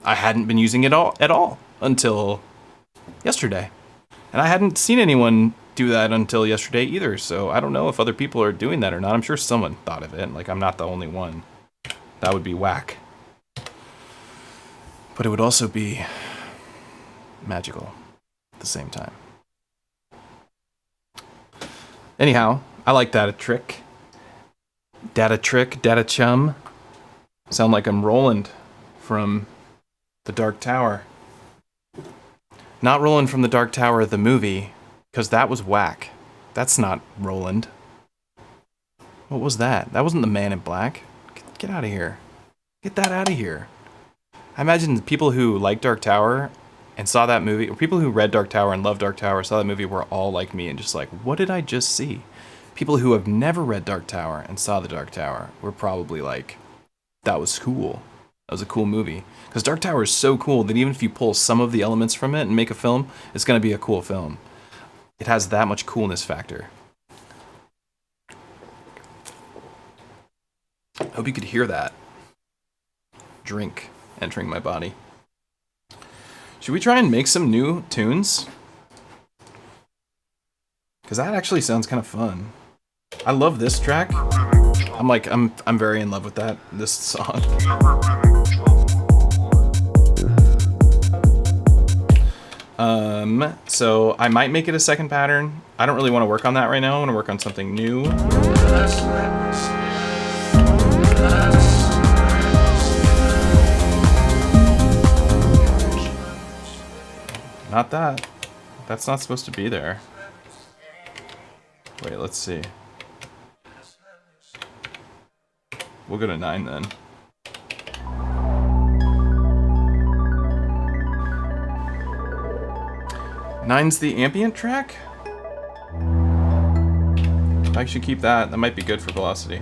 hadn't been using it at all until yesterday. And I hadn't seen anyone do that until yesterday either, so I don't know if other people are doing that or not. I'm sure someone thought of it, like I'm not the only one. That would be whack. But it would also be magical at the same time. Anyhow, I like that trick. Data trick, data chum. Sound like I'm Roland from The Dark Tower. Not Roland from The Dark Tower, the movie, because that was whack. That's not Roland. What was that? That wasn't the Man in Black. Get out of here. Get that out of here. I imagine the people who like Dark Tower and saw that movie, or people who read Dark Tower and loved Dark Tower, saw that movie, were all like me and just like, what did I just see? People who have never read Dark Tower and saw the Dark Tower were probably like, that was cool. That was a cool movie. Because Dark Tower is so cool that even if you pull some of the elements from it and make a film, it's going to be a cool film. It has that much coolness factor. I hope you could hear that drink entering my body. Should we try and make some new tunes? Because that actually sounds kind of fun. I love this track. I'm very in love with this song. So I might make it a second pattern. I don't really want to work on that right now. I want to work on something new. Not that. That's not supposed to be there. Wait, let's see. We'll go to 9 then. Nine's the ambient track? I should keep that. That might be good for velocity.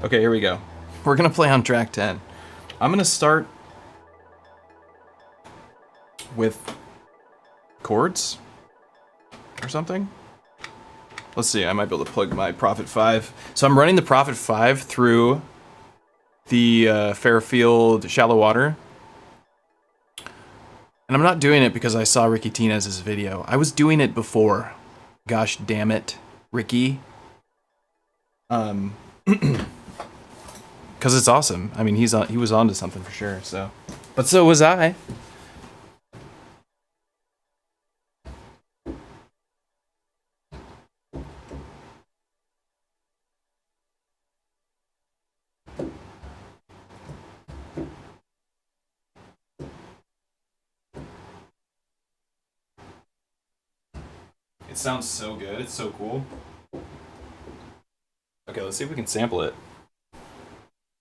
Okay, here we go. We're gonna play on track 10. I'm gonna start with chords or something. Let's see, I might be able to plug my Prophet 5. So I'm running the Prophet 5 through the Fairfield Shallow Water. And I'm not doing it because I saw Ricky Tinez's video. I was doing it before. Gosh damn it, Ricky. Because it's awesome. I mean, he was onto something for sure, so. But so was I. It sounds so good. It's so cool. Okay, let's see if we can sample it.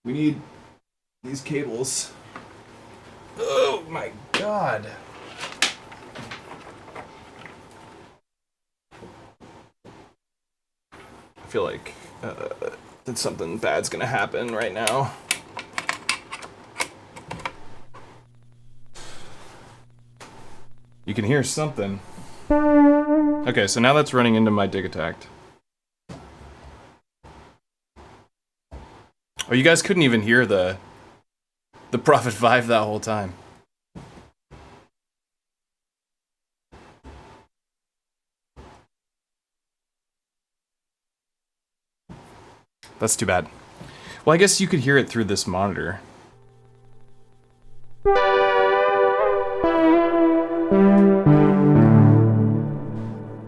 We need these cables. Oh my god. I feel like that something bad's gonna happen right now. You can hear something. Okay, so now that's running into my Digitakt. Oh, you guys couldn't even hear the Prophet 5 that whole time. That's too bad. Well, I guess you could hear it through this monitor.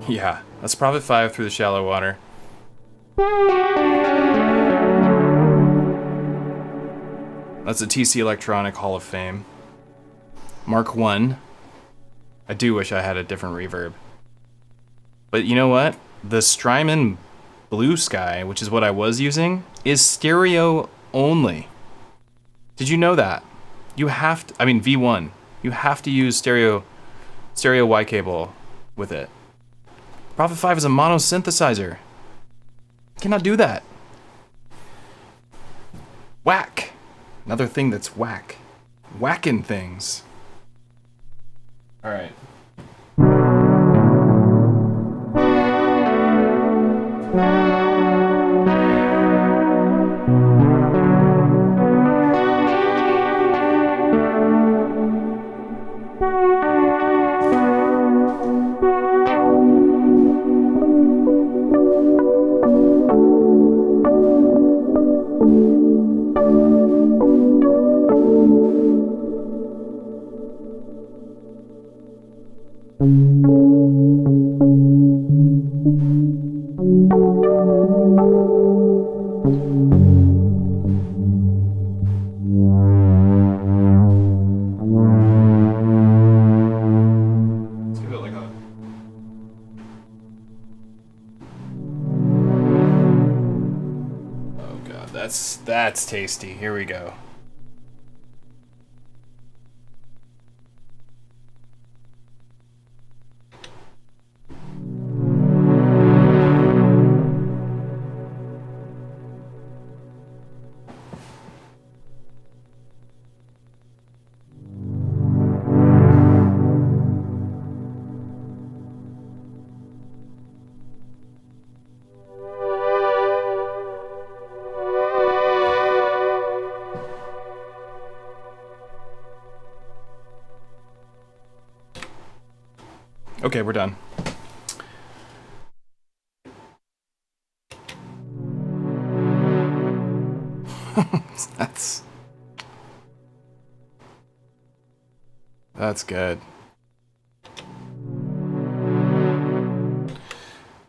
Yeah, that's Prophet 5 through the shallow water. That's a TC Electronic Hall of Fame. Mark 1. I do wish I had a different reverb. But you know what? the Strymon Blue Sky, which is what I was using, is stereo only. Did you know that? You have to, I mean V1, you have to use stereo Y cable with it. Prophet 5 is a mono synthesizer. You cannot do that. Whack. Another thing that's whack. Whacking things. All right. That's tasty. Here we go. Okay, we're done. That's good.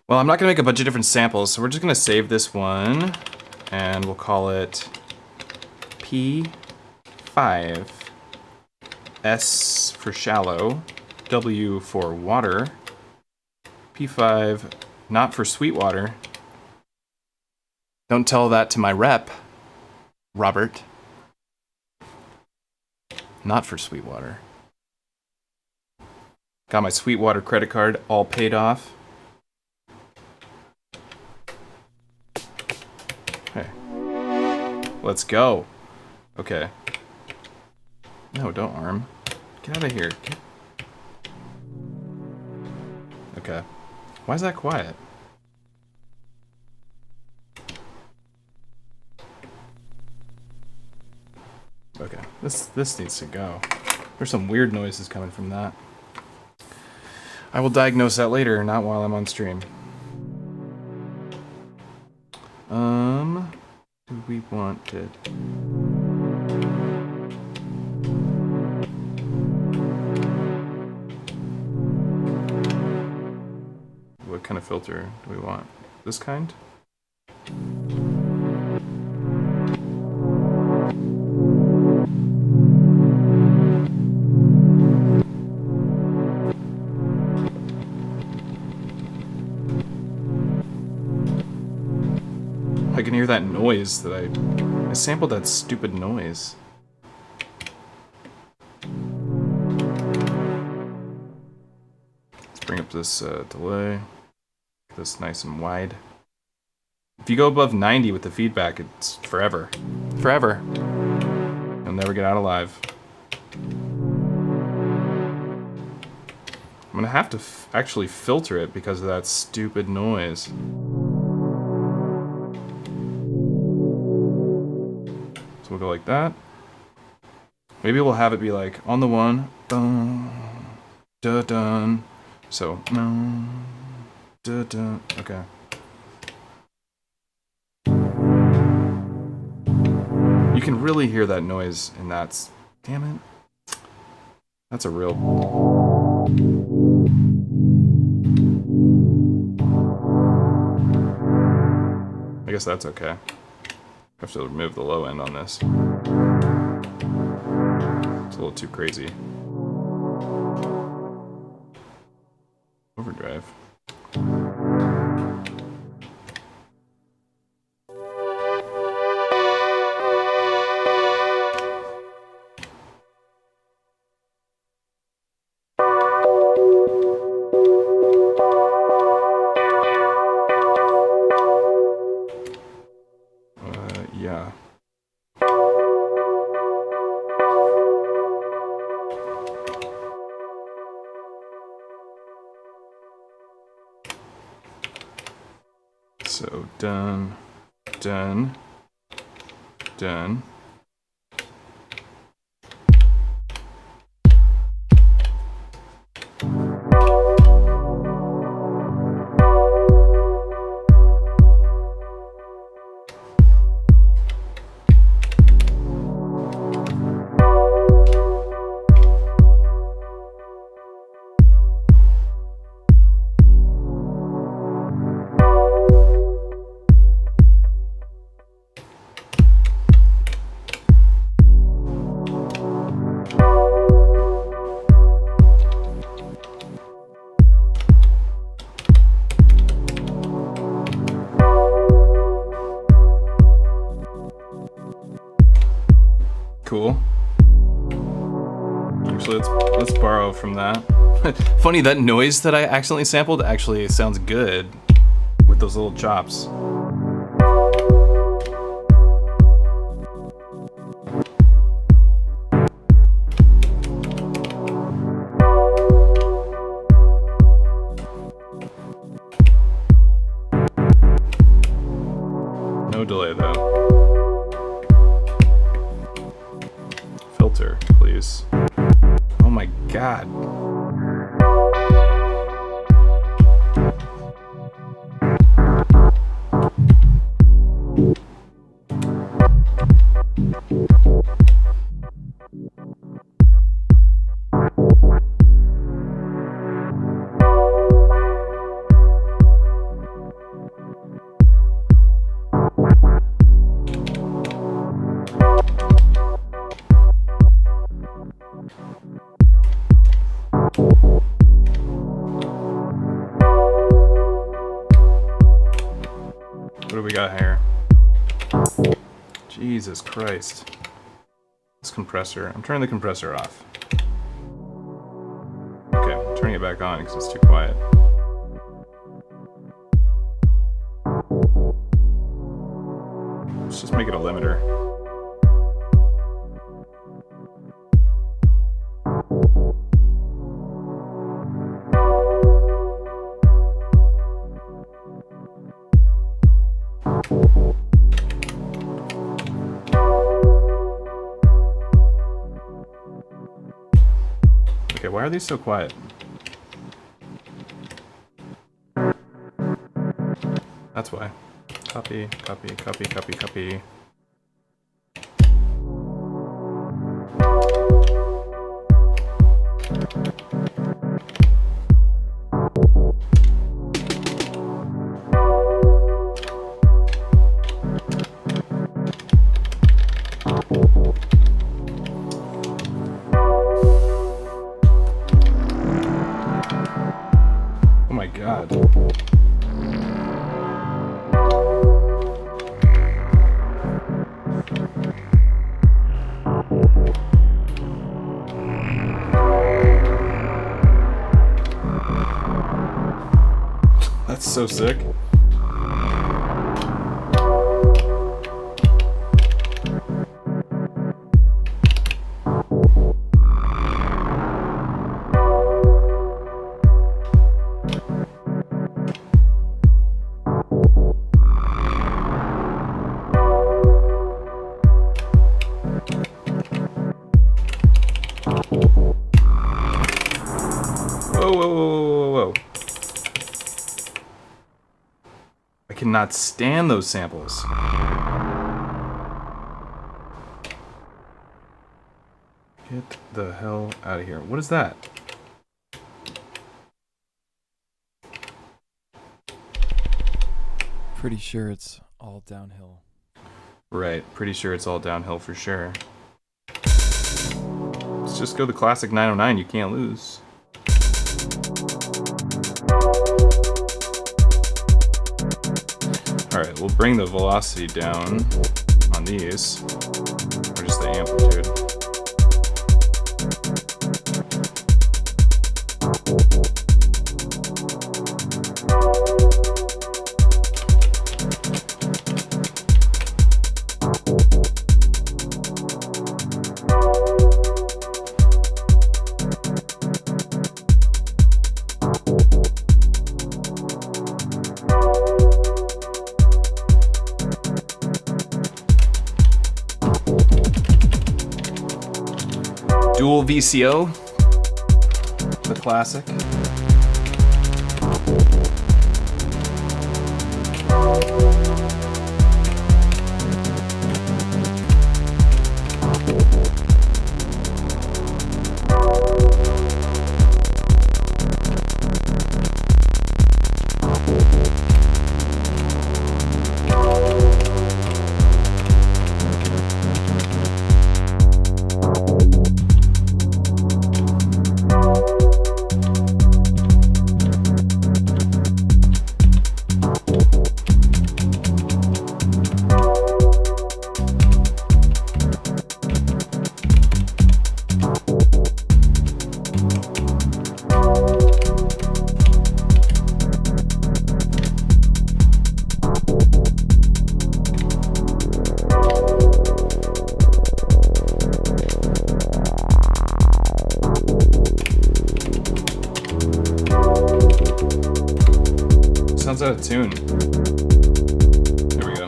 Well, I'm not gonna make a bunch of different samples, so we're just gonna save this one, and we'll call it P5, S for shallow, W for water, P5 not for sweet water. Don't tell that to my rep, Robert. Not for sweet water. Got my Sweetwater credit card all paid off. Okay. Let's go. Okay. No, don't arm. Get out of here. Okay. Why is that quiet? Okay. This needs to go. There's some weird noises coming from that. I will diagnose that later, not while I'm on stream. Do we want it? What kind of filter do we want? This kind? I can hear that noise that I sampled that stupid noise. Let's bring up this delay. Get this nice and wide. If you go above 90 with the feedback, it's forever. Forever. You'll never get out alive. I'm gonna have to actually filter it because of that stupid noise. We'll go like that. Maybe we'll have it be like on the one, dun, dun, dun. So, dun, dun, dun. Okay. You can really hear that noise, and that's, damn it. That's a real. I guess that's okay. I have to remove the low end on this. It's a little too crazy. Overdrive. So done, done, done. Cool. Actually, let's borrow from that. Funny, that noise that I accidentally sampled actually sounds good with those little chops. No delay though. Filter, please. Oh my god. What do we got here? Jesus Christ. This compressor. I'm turning the compressor off. Okay, I'm turning it back on because it's too quiet. Let's just make it a limiter. Okay, why are these so quiet? That's why. Copy, copy, copy, copy, copy. Oh my god. That's so sick. Whoa, whoa, whoa, whoa, whoa. I cannot stand those samples. Get the hell out of here. What is that? Pretty sure it's all downhill. Right, pretty sure it's all downhill for sure. Let's just go the classic 909, you can't lose. Alright, we'll bring the velocity down on these, or just the amplitude. Dual VCO, the classic. Sounds out of tune. There we go.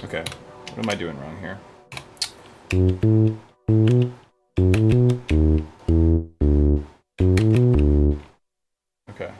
Okay, what am I doing wrong here? Okay.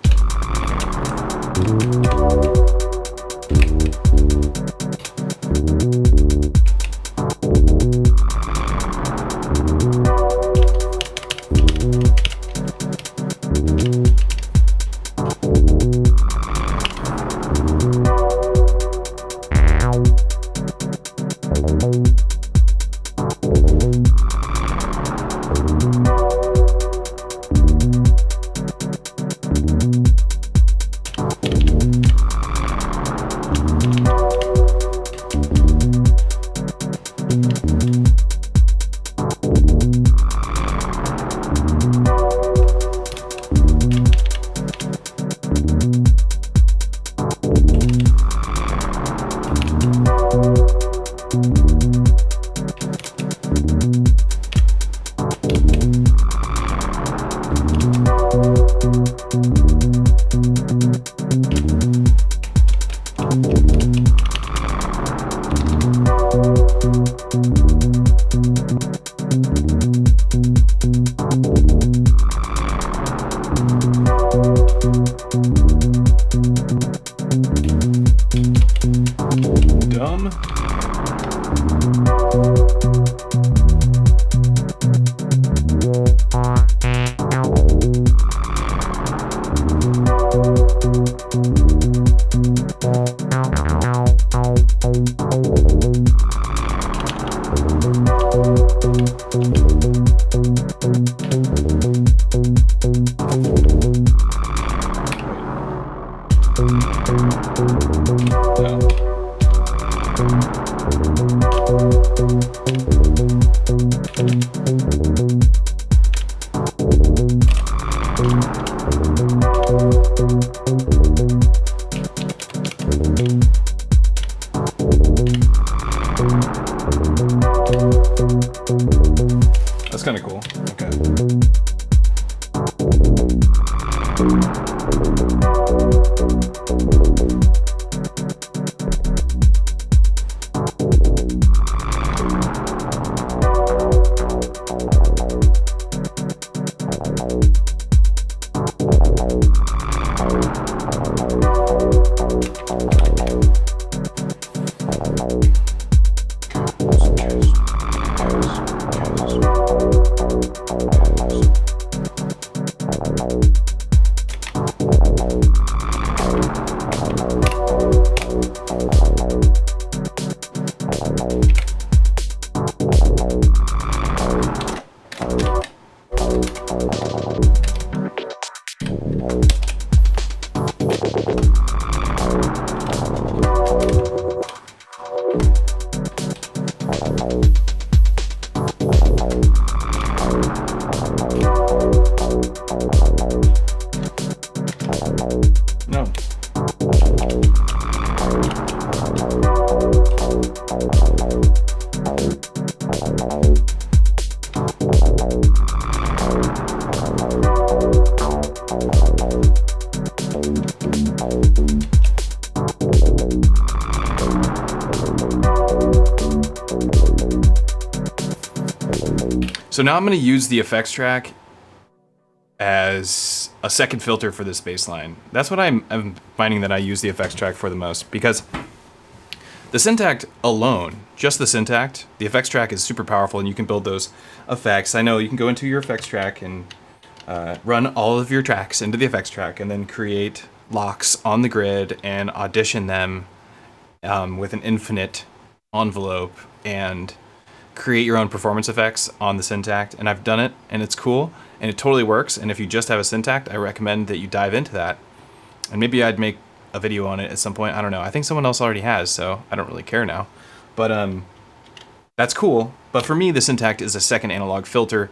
Dumb. That's kind of cool. Okay. No. So now I'm going to use the effects track as a second filter for this bass line. That's what I'm finding that I use the effects track for the most, because the Syntakt alone, just the Syntakt, the effects track is super powerful and you can build those effects. I know you can go into your effects track and run all of your tracks into the effects track and then create locks on the grid and audition them with an infinite envelope and create your own performance effects on the Syntakt. And I've done it and it's cool and it totally works. And if you just have a Syntakt, I recommend that you dive into that. And maybe I'd make a video on it at some point. I don't know. I think someone else already has, so I don't really care now. But that's cool. But for me, the Syntakt is a second analog filter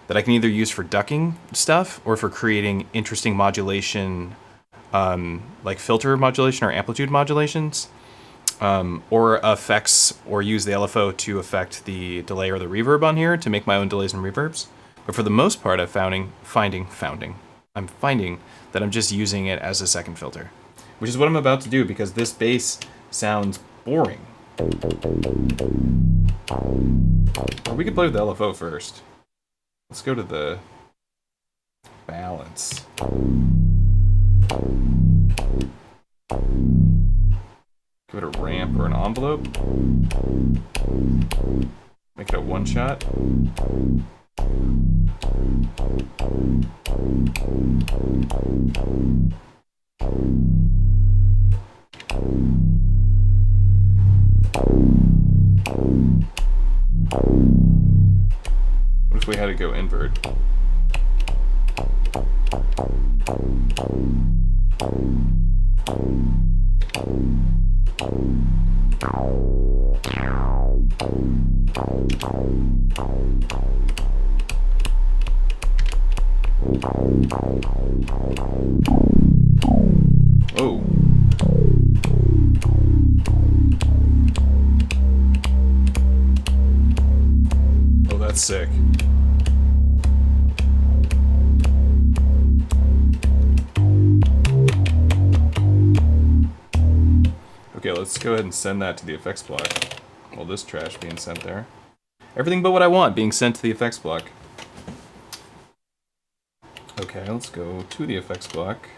that I can either use for ducking stuff or for creating interesting modulation, like filter modulation or amplitude modulations. Or effects, or use the LFO to affect the delay or the reverb on here to make my own delays and reverbs. But for the most part, I'm finding that I'm just using it as a second filter, which is what I'm about to do because this bass sounds boring. Or we could play with the LFO first. Let's go to the balance. Give it a ramp or an envelope. Make it a one shot. What if we had to go invert? Oh. Oh, that's sick. Okay, let's go ahead and send that to the effects block. Well, this trash being sent there. Everything but what I want being sent to the effects block. Okay, let's go to the effects block.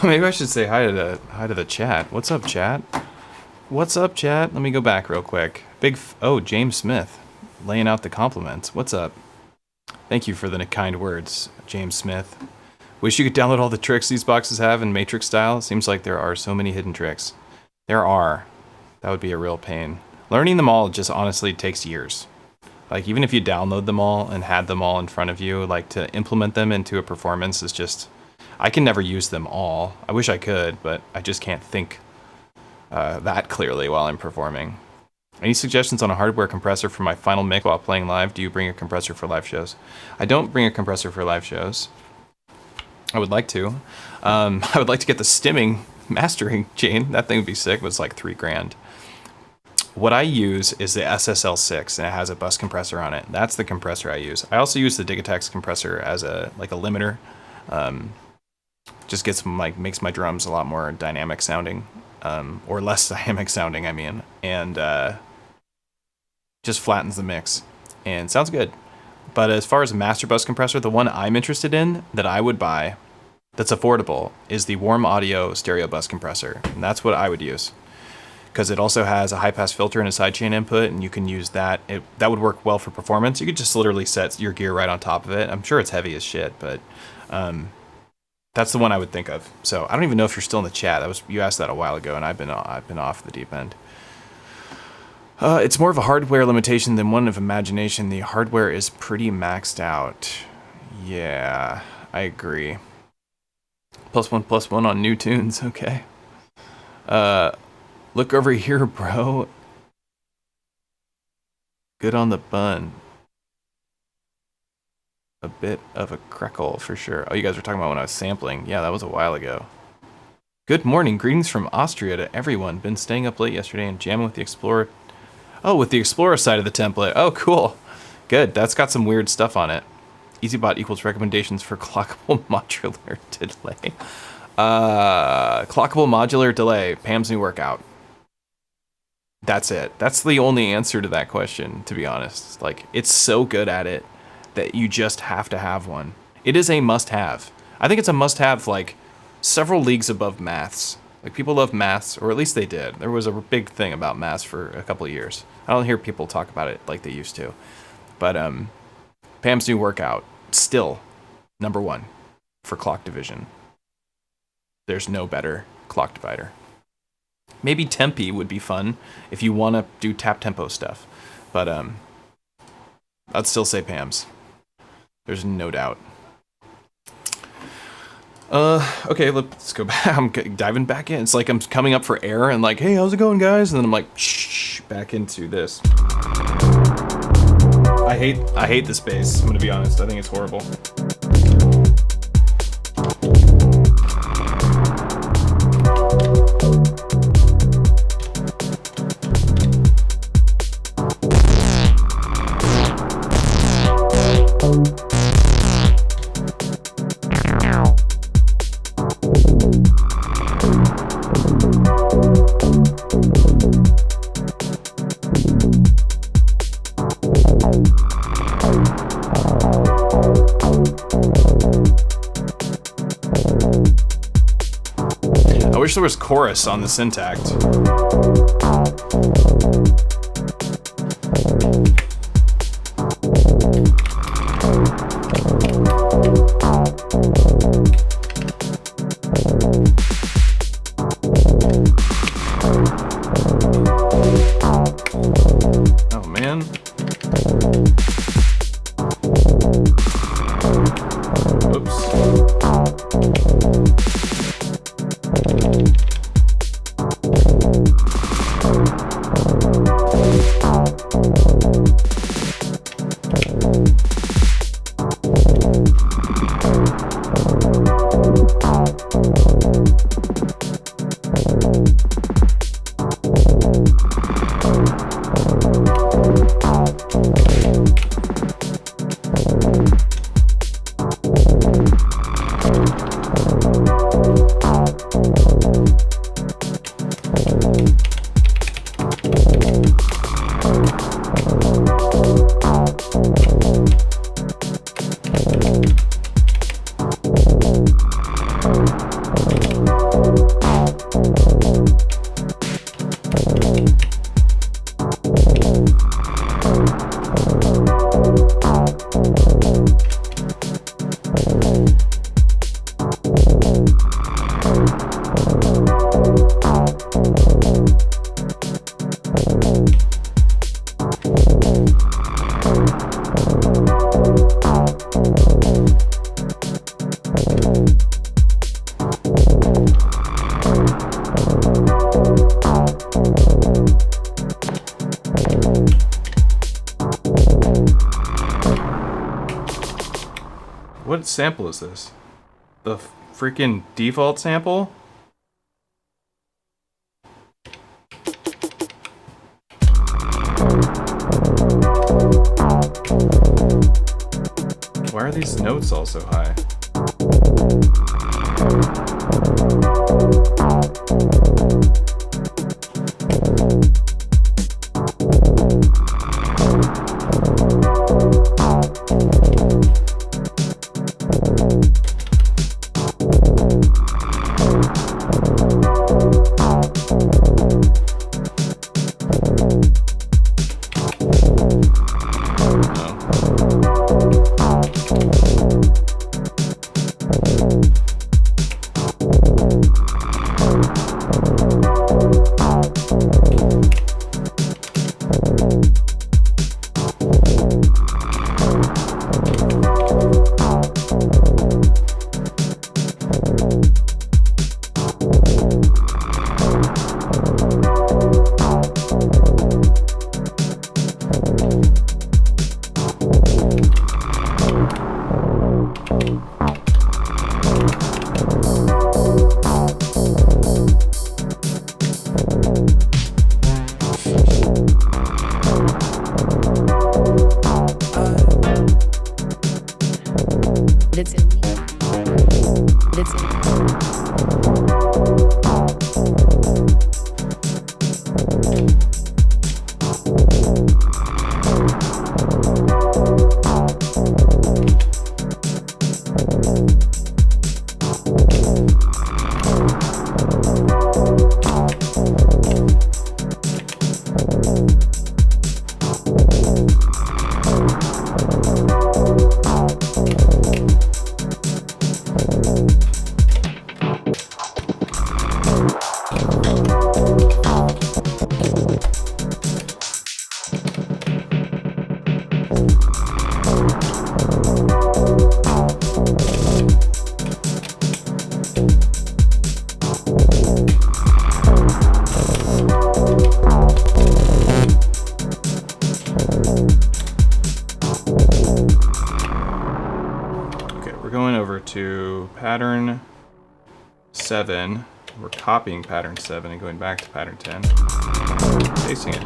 Maybe I should say hi to the chat. What's up, chat? What's up, chat? Let me go back real quick. Oh, James Smith, laying out the compliments. What's up? Thank you for the kind words, James Smith. Wish you could download all the tricks these boxes have in Matrix style. Seems like there are so many hidden tricks. There are. That would be a real pain. Learning them all just honestly takes years. Like, even if you download them all and had them all in front of you, like, to implement them into a performance is just... I can never use them all. I wish I could, but I just can't think that clearly while I'm performing. Any suggestions on a hardware compressor for my final mix while playing live? Do you bring a compressor for live shows? I don't bring a compressor for live shows. I would like to. I would like to get the stimming mastering chain. That thing would be sick, but it's like $3,000. What I use is the SSL6, and it has a bus compressor on it. That's the compressor I use. I also use the Digitakt compressor as a limiter. Just gets makes my drums a lot more dynamic sounding, or less dynamic sounding, I mean, and just flattens the mix and sounds good. But as far as a master bus compressor, the one I'm interested in that I would buy that's affordable is the Warm Audio stereo bus compressor, and that's what I would use. Because it also has a high-pass filter and a sidechain input, and you can use that. That would work well for performance. You could just literally set your gear right on top of it. I'm sure it's heavy as shit, but that's the one I would think of. So I don't even know if you're still in the chat. You asked that a while ago, and I've been off the deep end. It's more of a hardware limitation than one of imagination. The hardware is pretty maxed out. Yeah, I agree. +1/+1 on new tunes. Okay. Look over here, bro. Good on the bun. A bit of a crackle for sure. Oh, you guys were talking about when I was sampling. Yeah, that was a while ago. Good morning. Greetings from Austria to everyone. Been staying up late yesterday and jamming with the Explorer. Oh, with the Explorer side of the template. Oh, cool. Good. That's got some weird stuff on it. EZBOT equals recommendations for clockable modular delay. Clockable modular delay. Pam's new workout. That's it. That's the only answer to that question, to be honest. Like, it's so good at it that you just have to have one. It is a must-have. I think it's a must-have, like, several leagues above maths. Like, people love maths, or at least they did. There was a big thing about maths for a couple of years. I don't hear people talk about it like they used to. But Pam's new workout, still #1 for clock division. There's no better clock divider. Maybe Tempi would be fun if you want to do tap tempo stuff. But I'd still say Pam's. There's no doubt. Okay, let's go back. I'm diving back in. It's like I'm coming up for air and like, hey, how's it going, guys? And then I'm like, shh, back into this. I hate this bass. I'm gonna be honest. I think it's horrible. I wish there was chorus on the Syntact. Oh man. Oops. What sample is this? The freaking default sample? Why are these notes all so high? To pattern 7. We're copying pattern 7 and going back to pattern 10. Pasting it.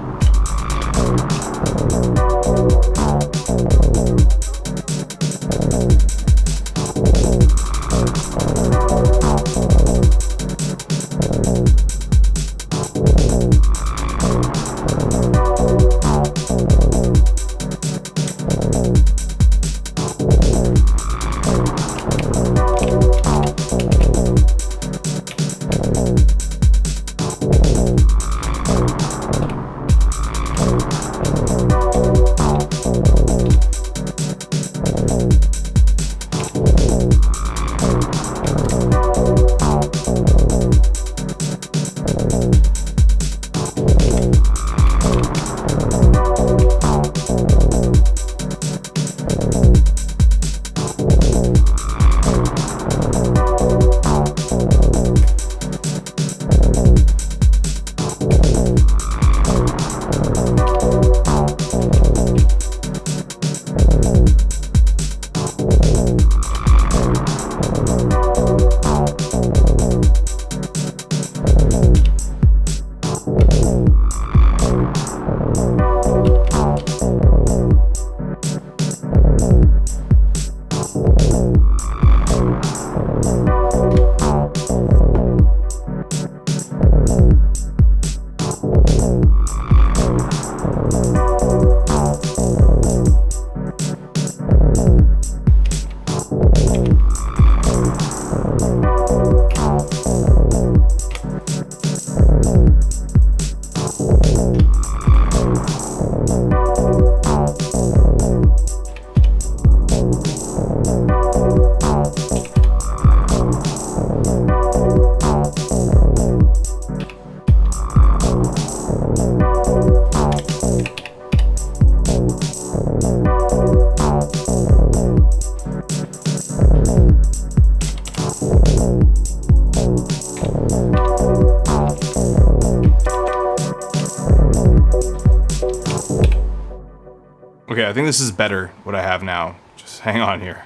Okay, I think this is better, what I have now. Just hang on here.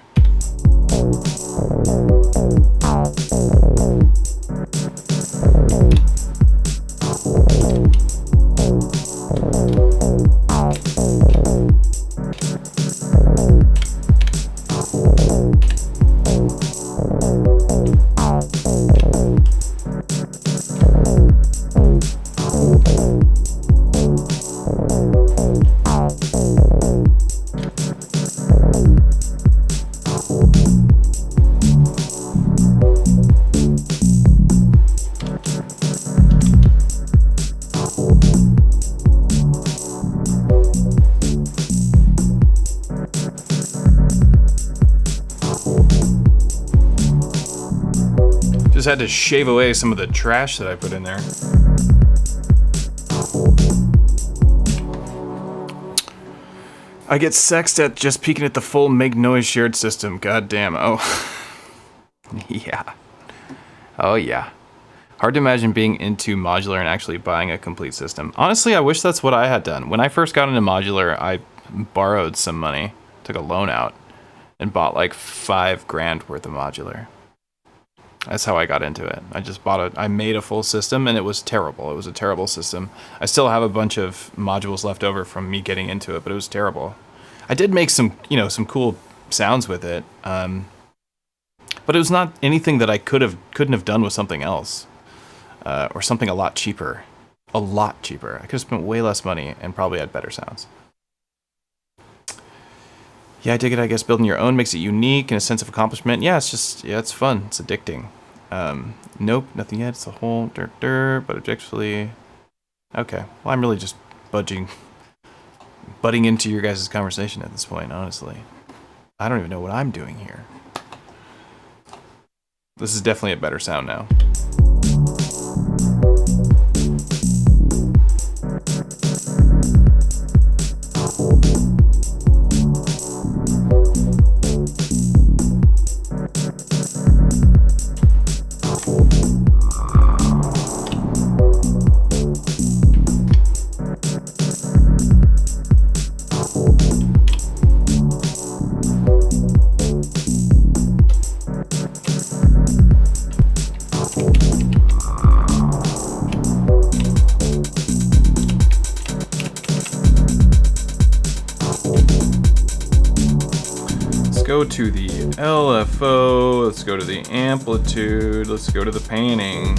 Just had to shave away some of the trash that I put in there. I get sexed at just peeking at the full make noise shared system. God damn. Oh. Yeah. Oh yeah. Hard to imagine being into modular and actually buying a complete system. Honestly, I wish that's what I had done. When I first got into modular, I borrowed some money, took a loan out, and bought like $5,000 worth of modular. That's how I got into it. I just I made a full system and it was terrible. It was a terrible system. I still have a bunch of modules left over from me getting into it, but it was terrible. I did make some, some cool sounds with it. But it was not anything that I couldn't have done with something else. Or something a lot cheaper. A lot cheaper. I could have spent way less money and probably had better sounds. Yeah, I dig it. I guess building your own makes it unique and a sense of accomplishment. Yeah, it's fun. It's addicting. Nope, nothing yet. It's a whole but objectively. Okay, well, I'm really just butting into your guys' conversation at this point, honestly. I don't even know what I'm doing here. This is definitely a better sound now. Go to the LFO, let's go to the amplitude, let's go to the panning.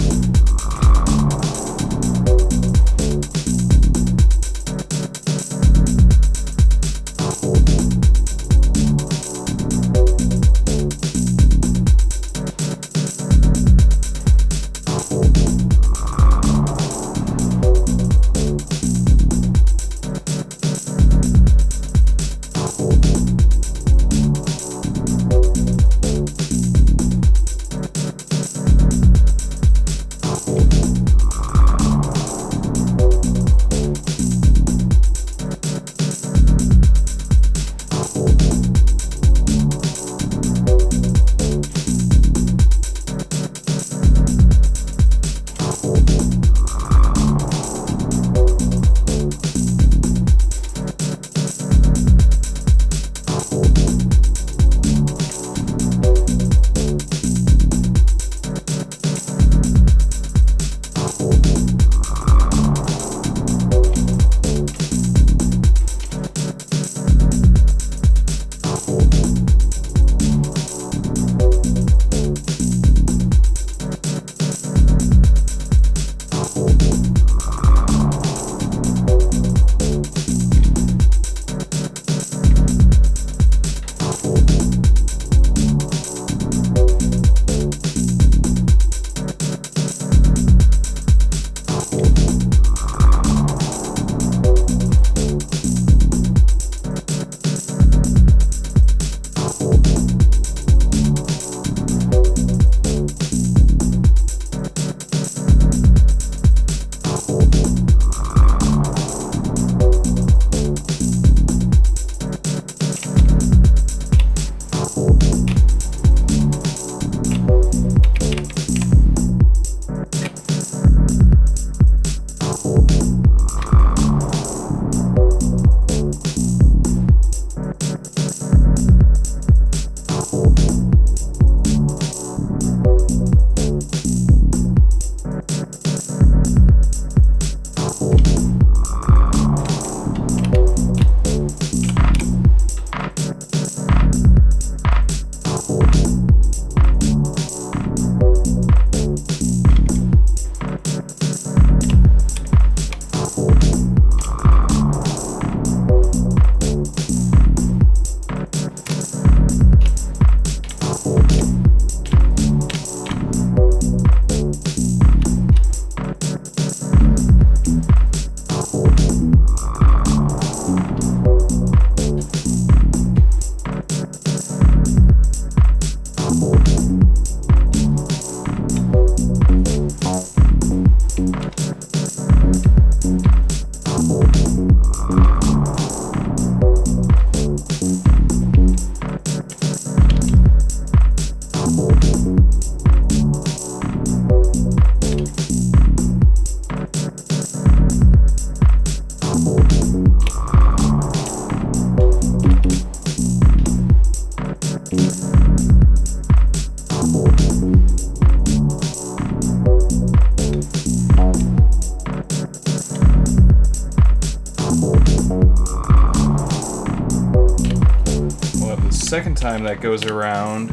time that goes around.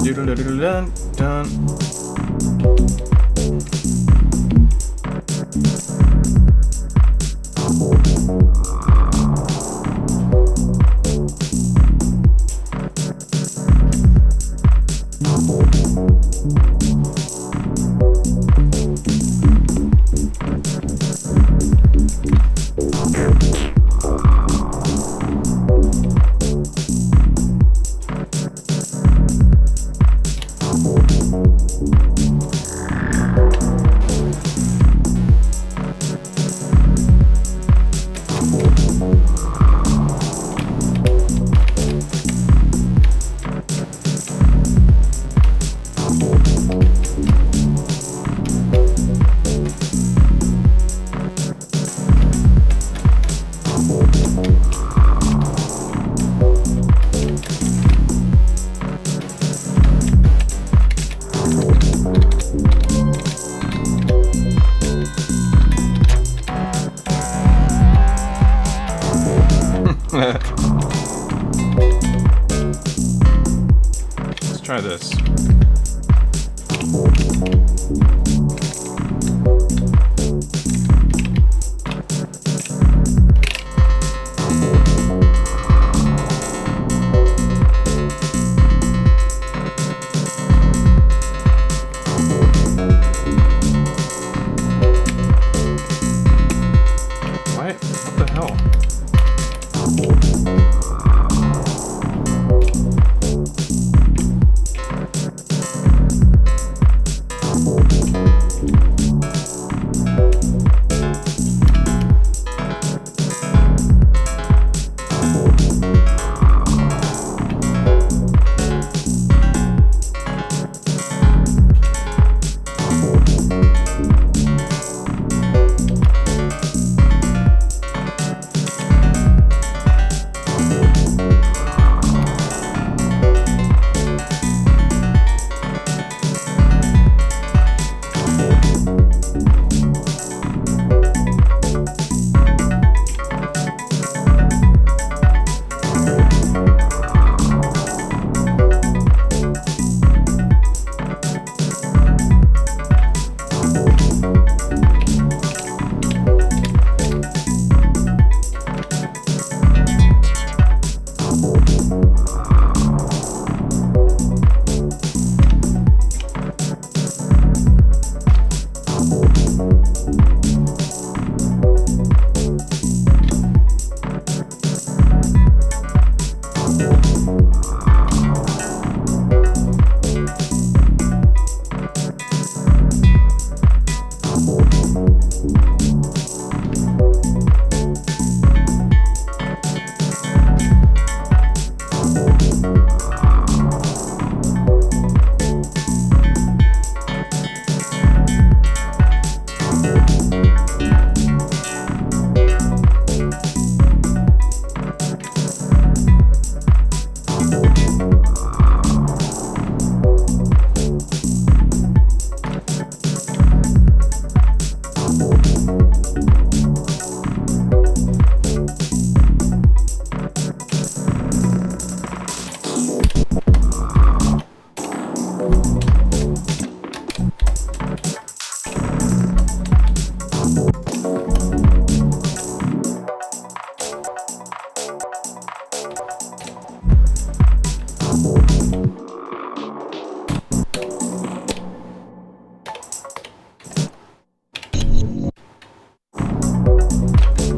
Doodle-doodle-dun, dun. Let's try this. What? What the hell?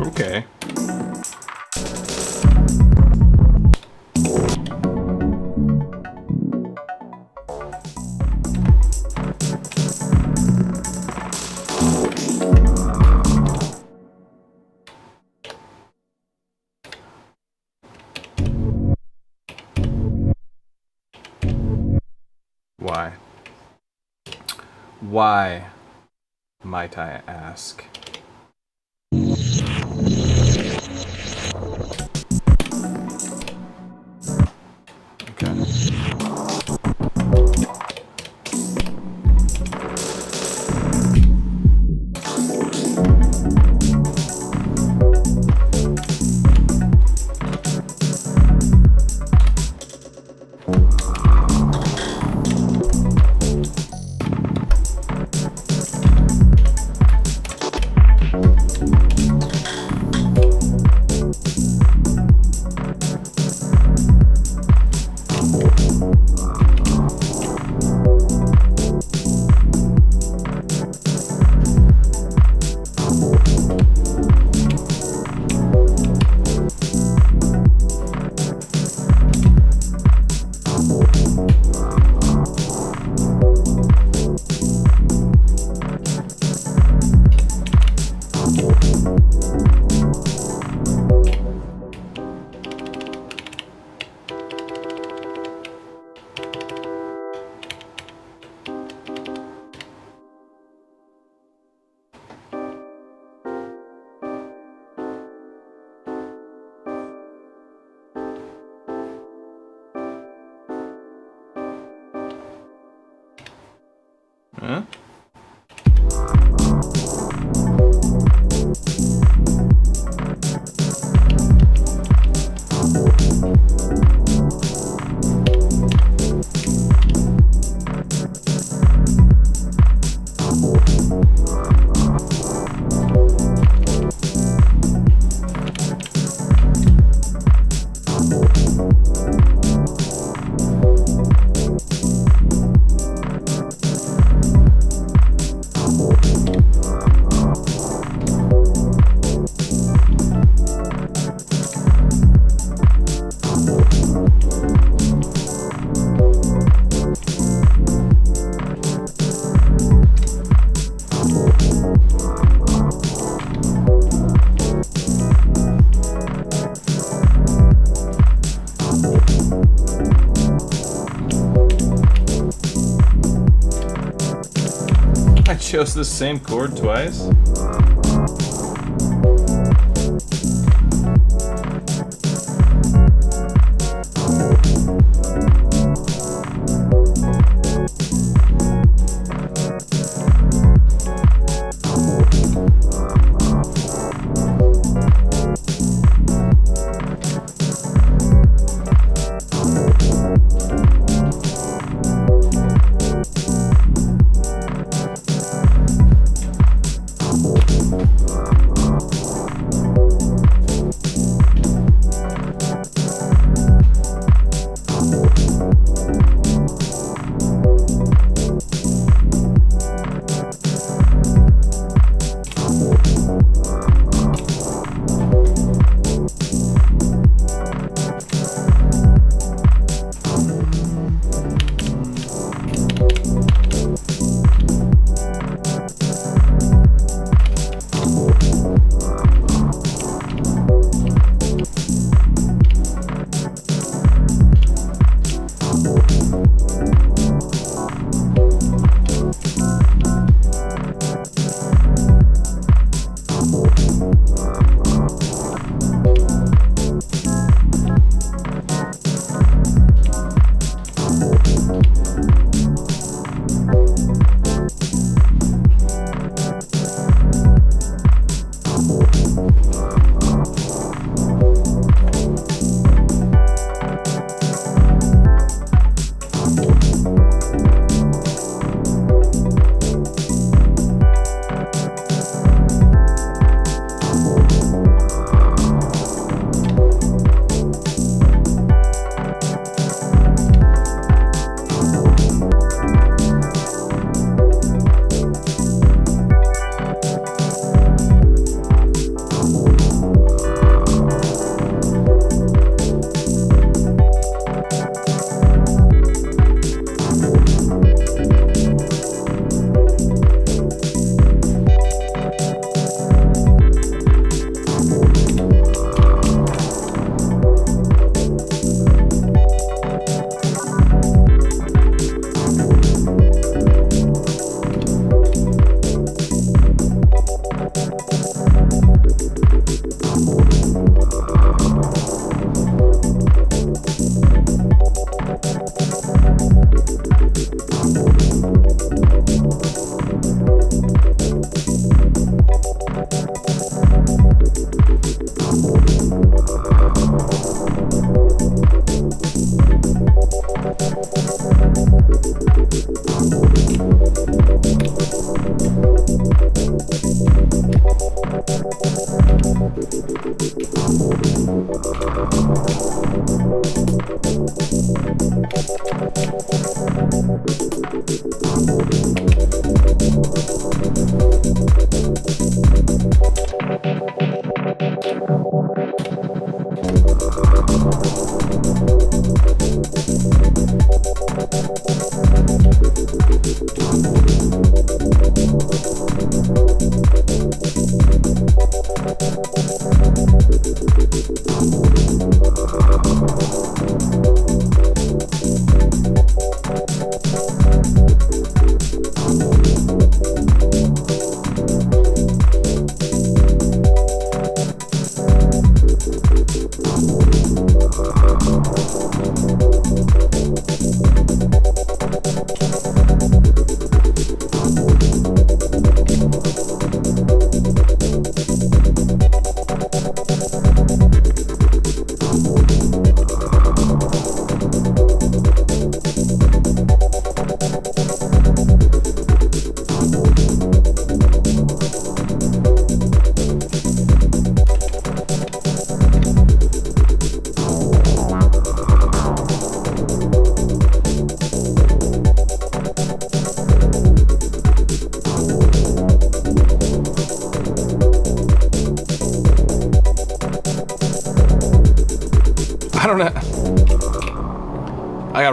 Okay. Why? Why, might I ask? Huh? I chose the same chord twice.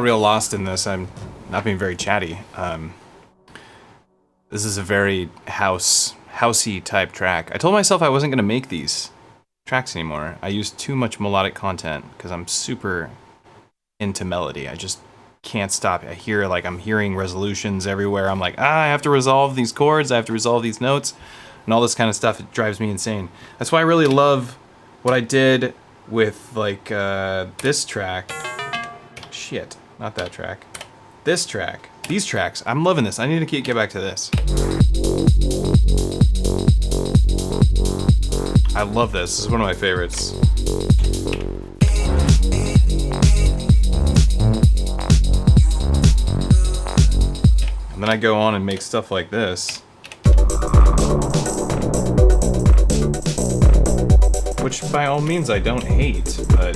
got real lost in this. I'm not being very chatty. This is a very housey type track. I told myself I wasn't gonna make these tracks anymore. I use too much melodic content because I'm super into melody. I just can't stop. I hear like I'm hearing resolutions everywhere. I'm like, I have to resolve these chords. I have to resolve these notes, and all this kind of stuff. It drives me insane. That's why I really love what I did with like this track. Shit, not that track. This track. These tracks. I'm loving this. I need to get back to this. I love this. This is one of my favorites. And then I go on and make stuff like this. Which by all means I don't hate, but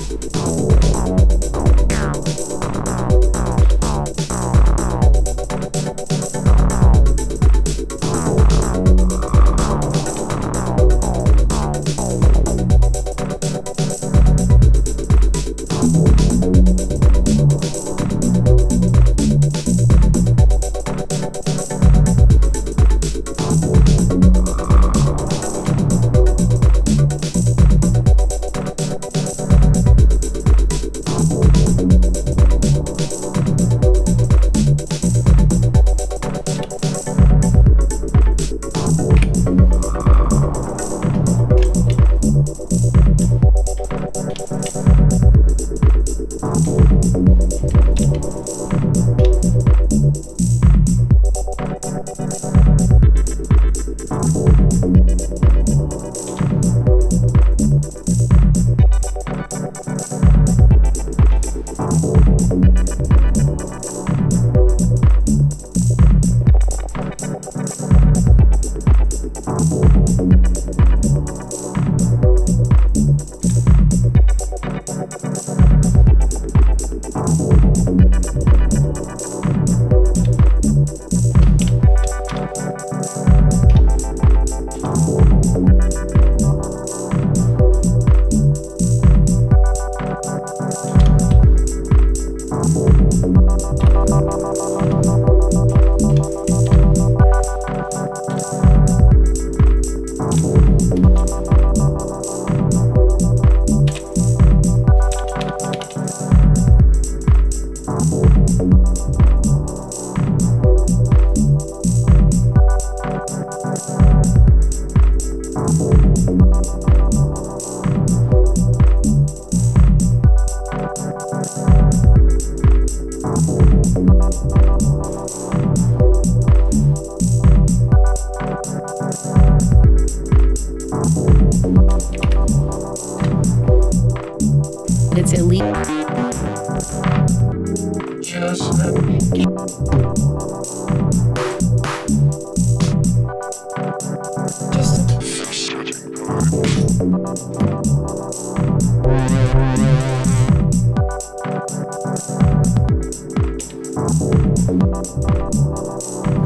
It's elite. I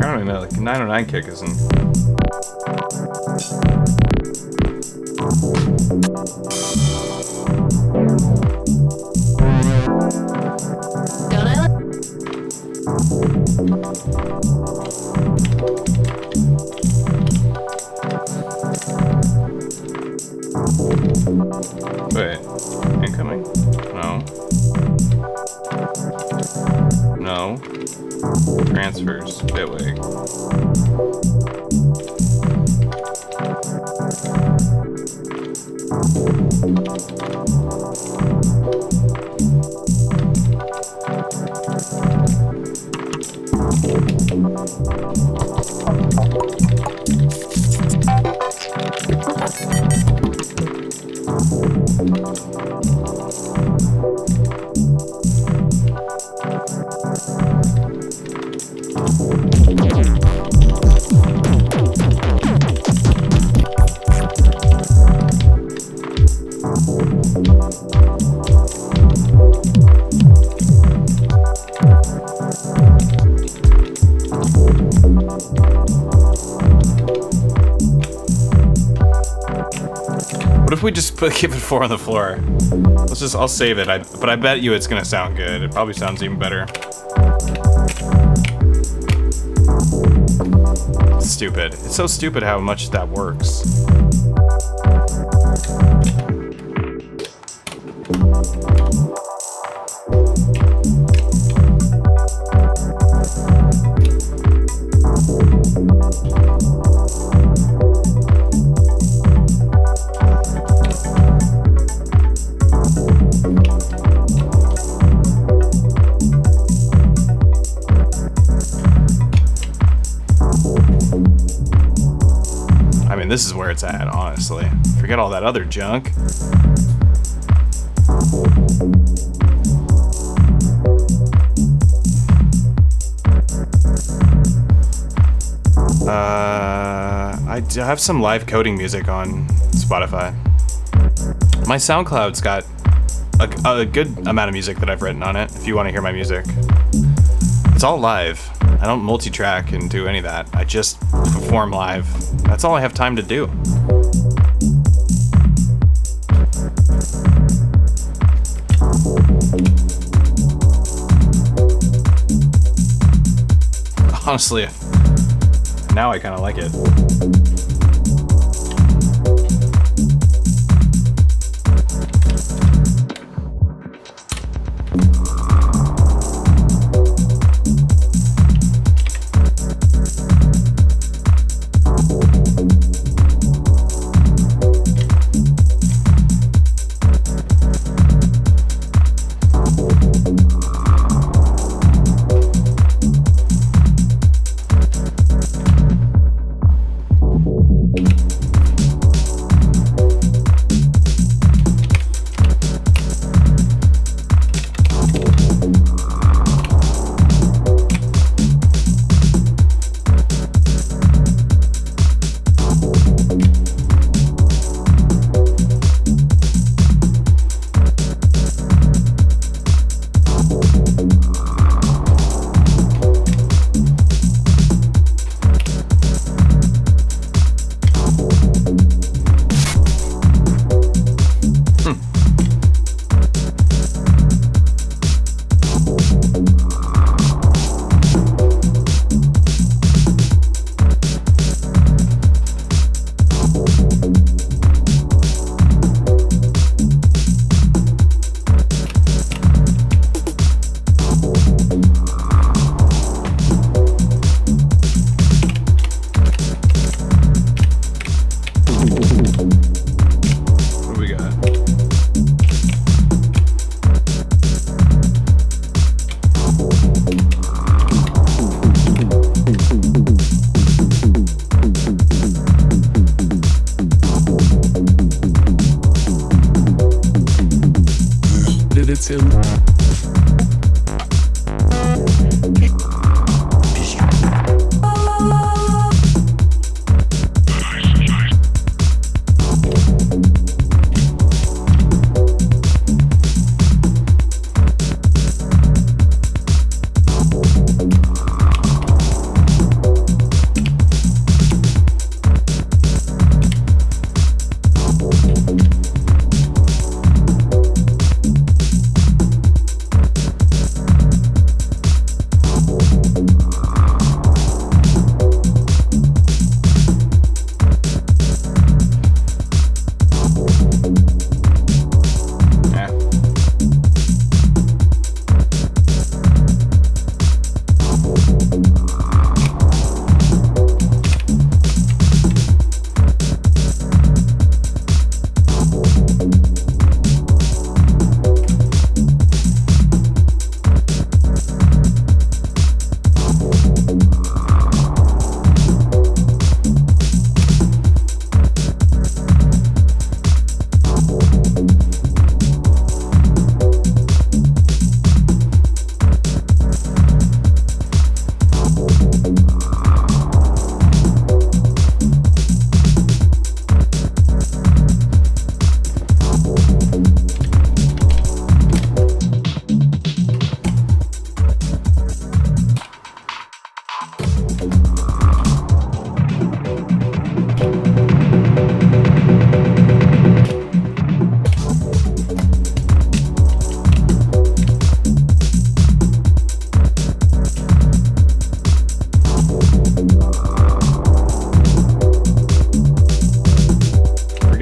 don't even know, like 909 kick isn't. Don't I like? Wait, incoming? No. No. Transfers, bitwig. if we just give it 4 on the floor? I'll save it. But I bet you it's gonna sound good. It probably sounds even better. Stupid. It's so stupid how much that works. I mean, this is where it's at, honestly. Forget all that other junk. I have some live coding music on Spotify. My SoundCloud's got a good amount of music that I've written on it, if you want to hear my music. It's all live. I don't multi-track and do any of that. I just perform live. That's all I have time to do. Honestly, now I kind of like it.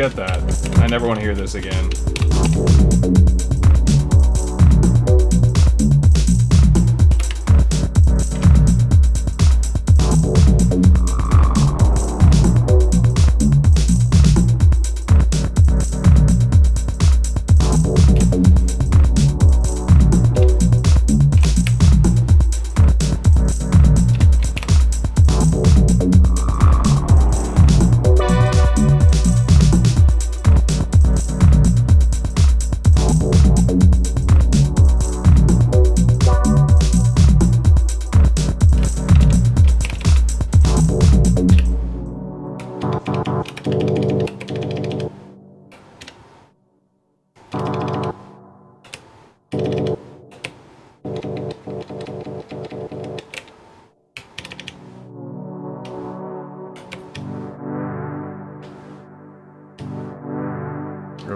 forget that. I never want to hear this again.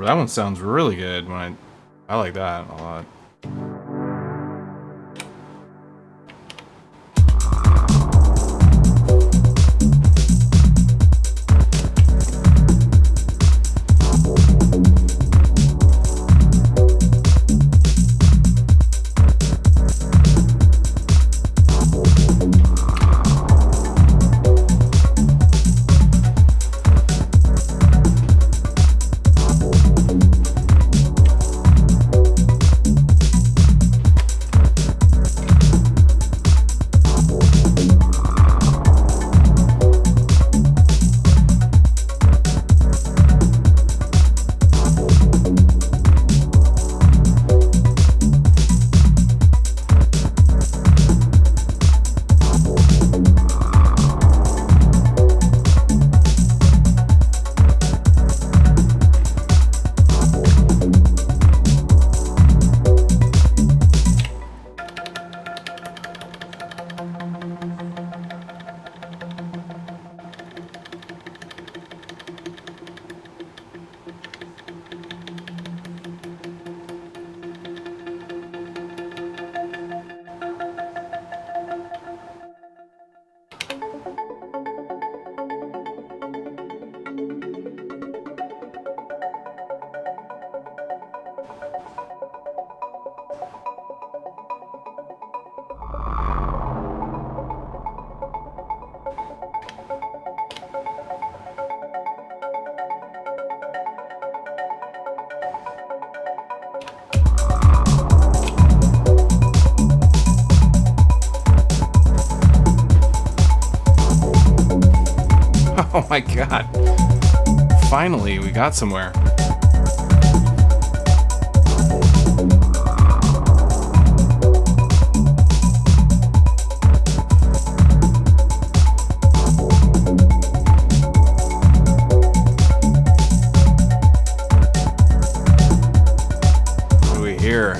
That one sounds really good. I like that a lot. Oh my god. Finally, we got somewhere. What do we hear?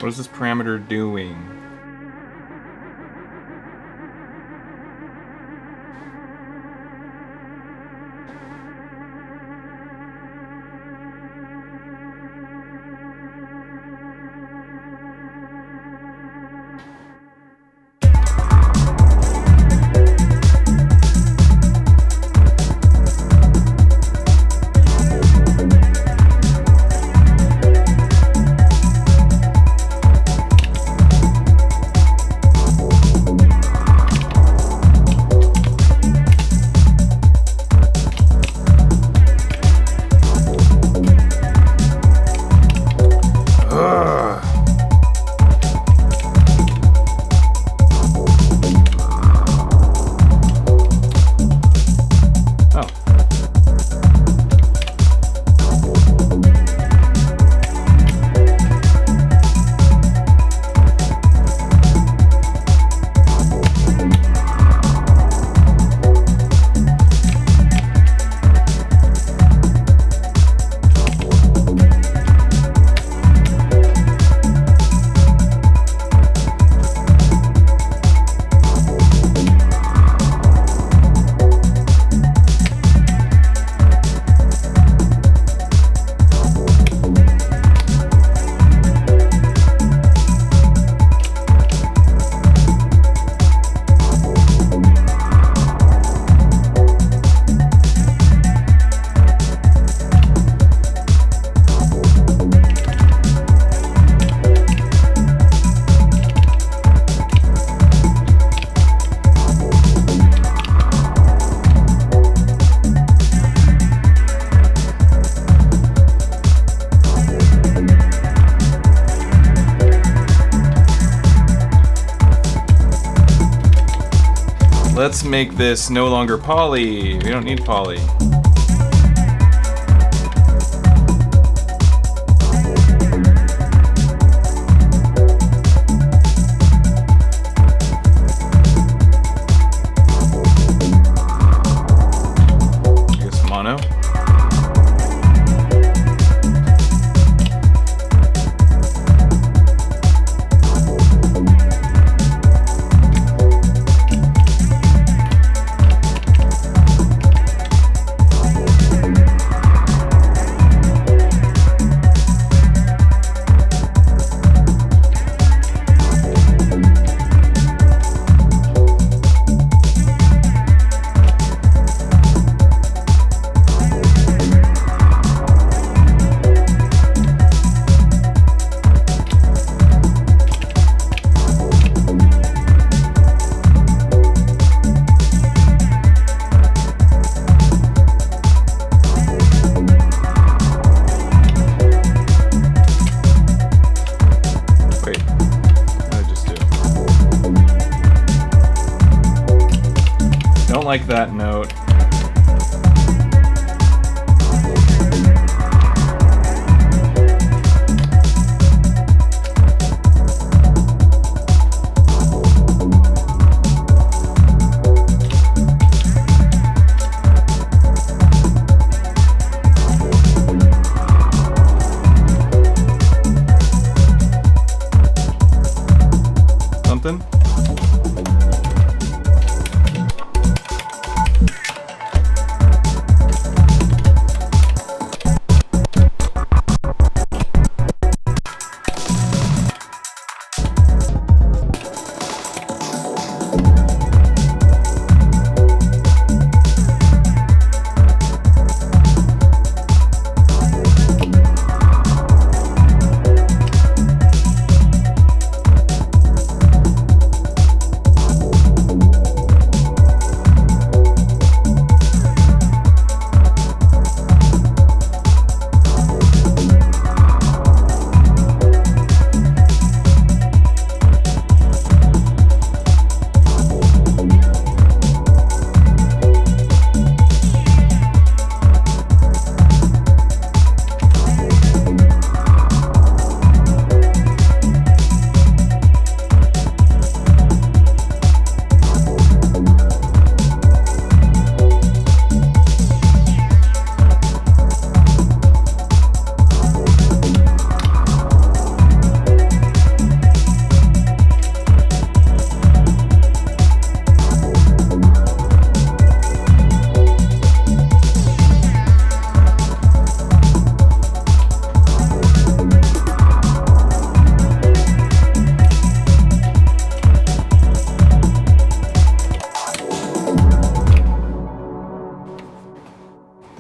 What is this parameter doing? Let's make this no longer poly. We don't need poly. I guess mono. Like that note. Something?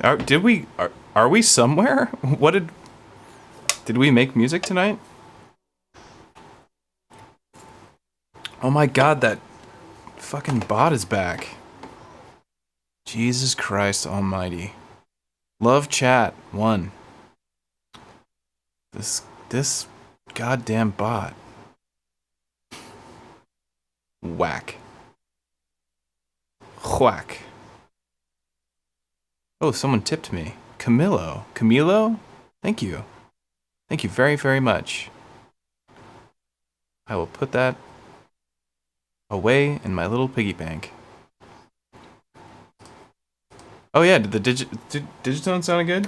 Are we somewhere? What did we make music tonight? Oh my god, that fucking bot is back. Jesus Christ almighty. Love chat 1. This goddamn bot. Whack. Whack. Oh, someone tipped me. Camilo? Thank you. Thank you very, very much. I will put that away in my little piggy bank. Oh yeah, did the digitone sound good?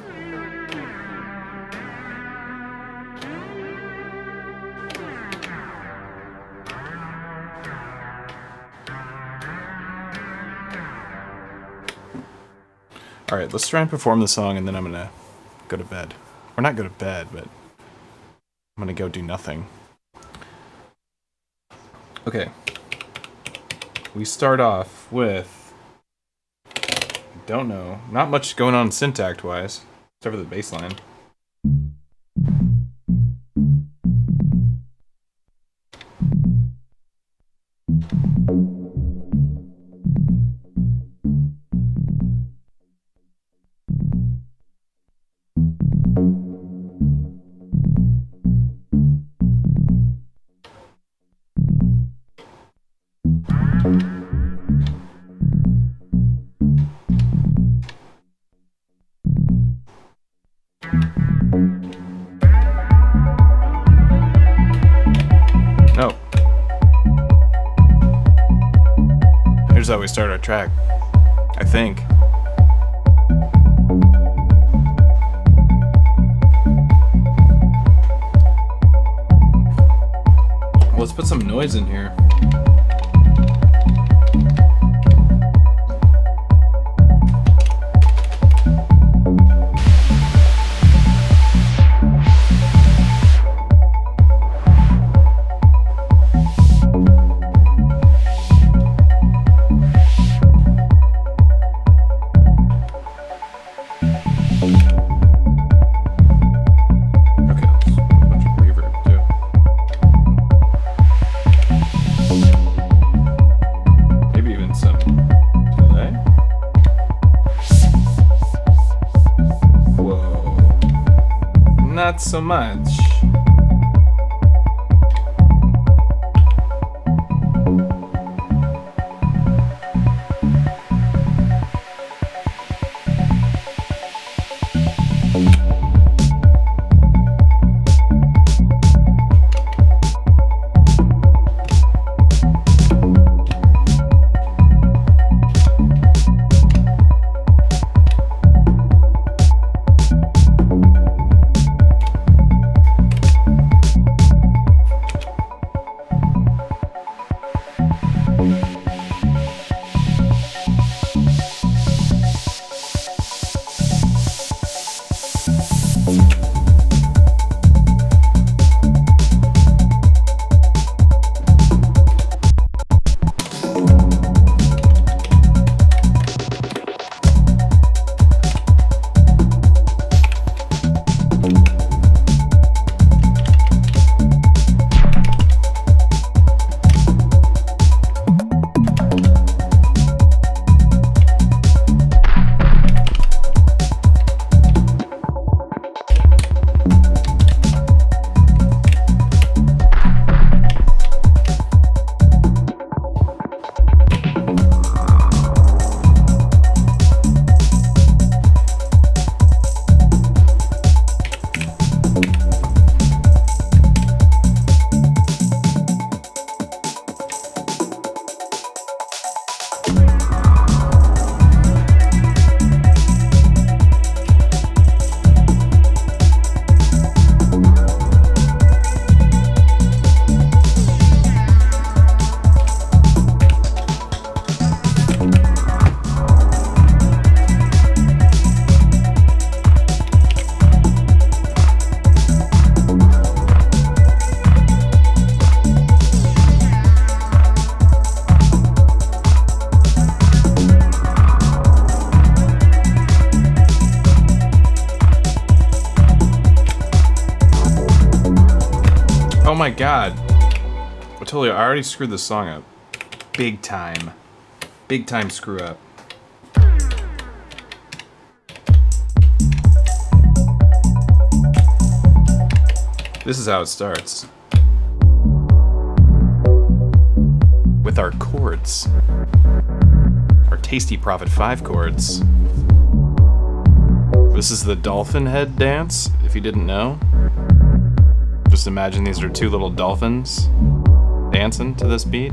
Alright, let's try and perform the song and then I'm gonna go to bed. Or not go to bed, but I'm gonna go do nothing. Okay. We start off with... Don't know. Not much going on syntax-wise. Except for the bass line. No. Here's how we start our track. I think. Well, let's put some noise in here. Not so much. my god. I told you, I already screwed this song up. Big time. Big time screw up. This is how it starts. With our chords. Our Tasty Prophet 5 chords. This is the dolphin head dance, if you didn't know. Just imagine these are two little dolphins dancing to this beat.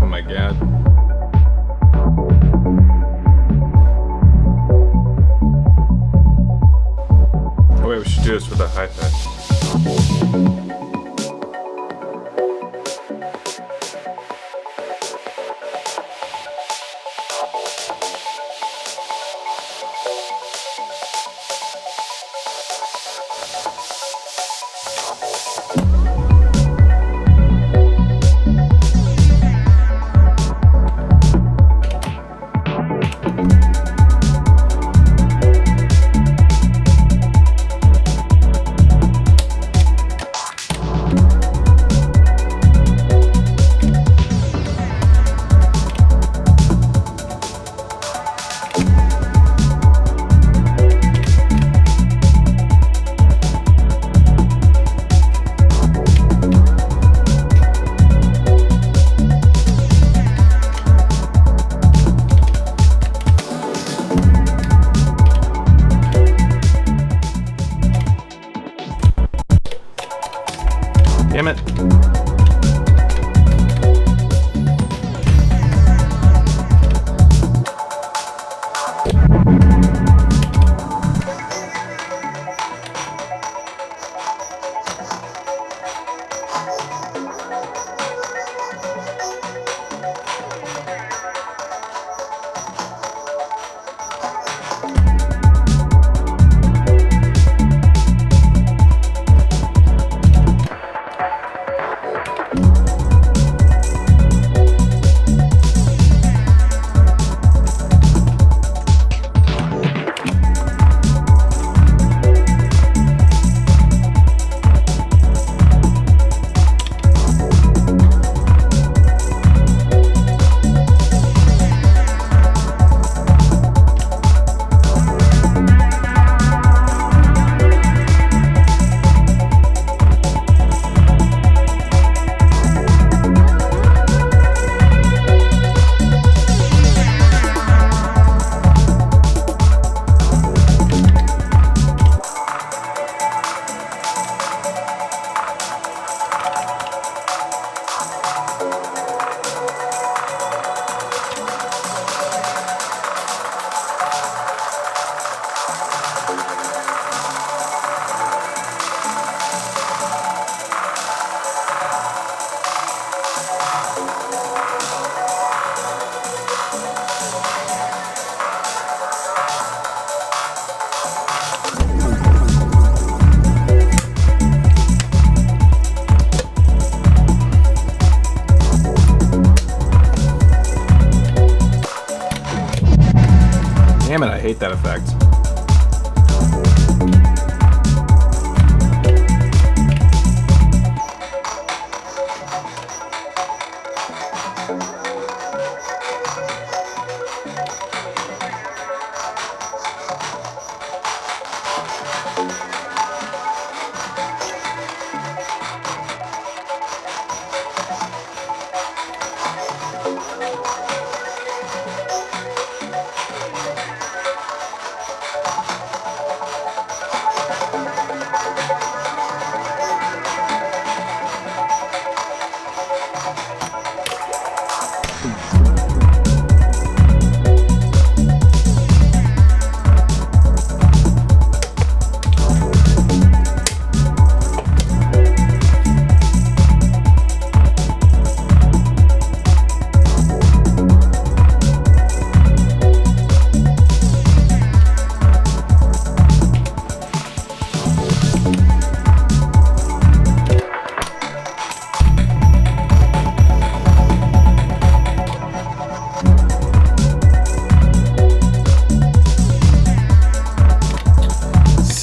Oh my god. Oh wait, we should do this with a hi-hat. Damn it. Damn it, I hate that effect.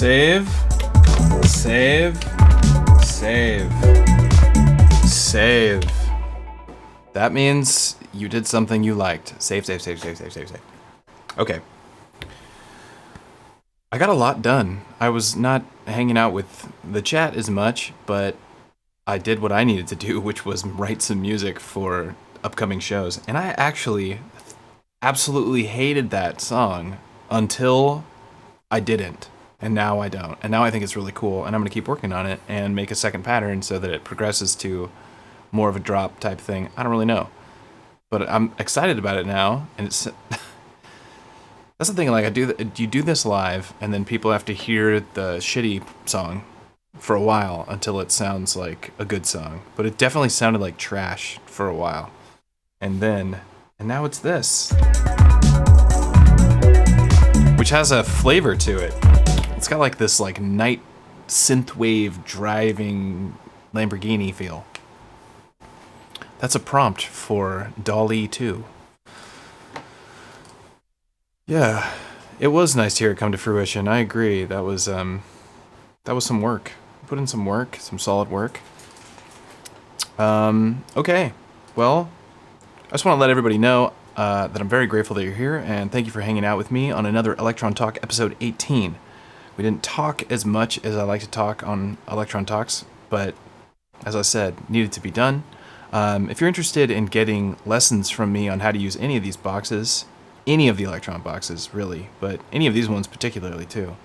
Save. Save. Save. Save. That means you did something you liked. Save, save, save, save, save, save, save. Okay. I got a lot done. I was not hanging out with the chat as much, but I did what I needed to do, which was write some music for upcoming shows. And I actually absolutely hated that song until I didn't. And now I don't. And now I think it's really cool. And I'm going to keep working on it and make a second pattern so that it progresses to more of a drop type thing. I don't really know. But I'm excited about it now. And it's... That's the thing, like, you do this live, and then people have to hear the shitty song for a while until it sounds like a good song. But it definitely sounded like trash for a while. And now it's this. Which has a flavor to it. It's got like this like night synthwave driving Lamborghini feel. That's a prompt for DALL-E 2. Yeah, it was nice to hear it come to fruition. I agree. That was some work. Put in some work, some solid work. Okay. Well, I just want to let everybody know that I'm very grateful that you're here, and thank you for hanging out with me on another Elektron Talk episode 18. We didn't talk as much as I like to talk on Elektron Talks, but as I said, needed to be done. If you're interested in getting lessons from me on how to use any of these boxes, any of the Elektron boxes, really, but any of these ones particularly, too,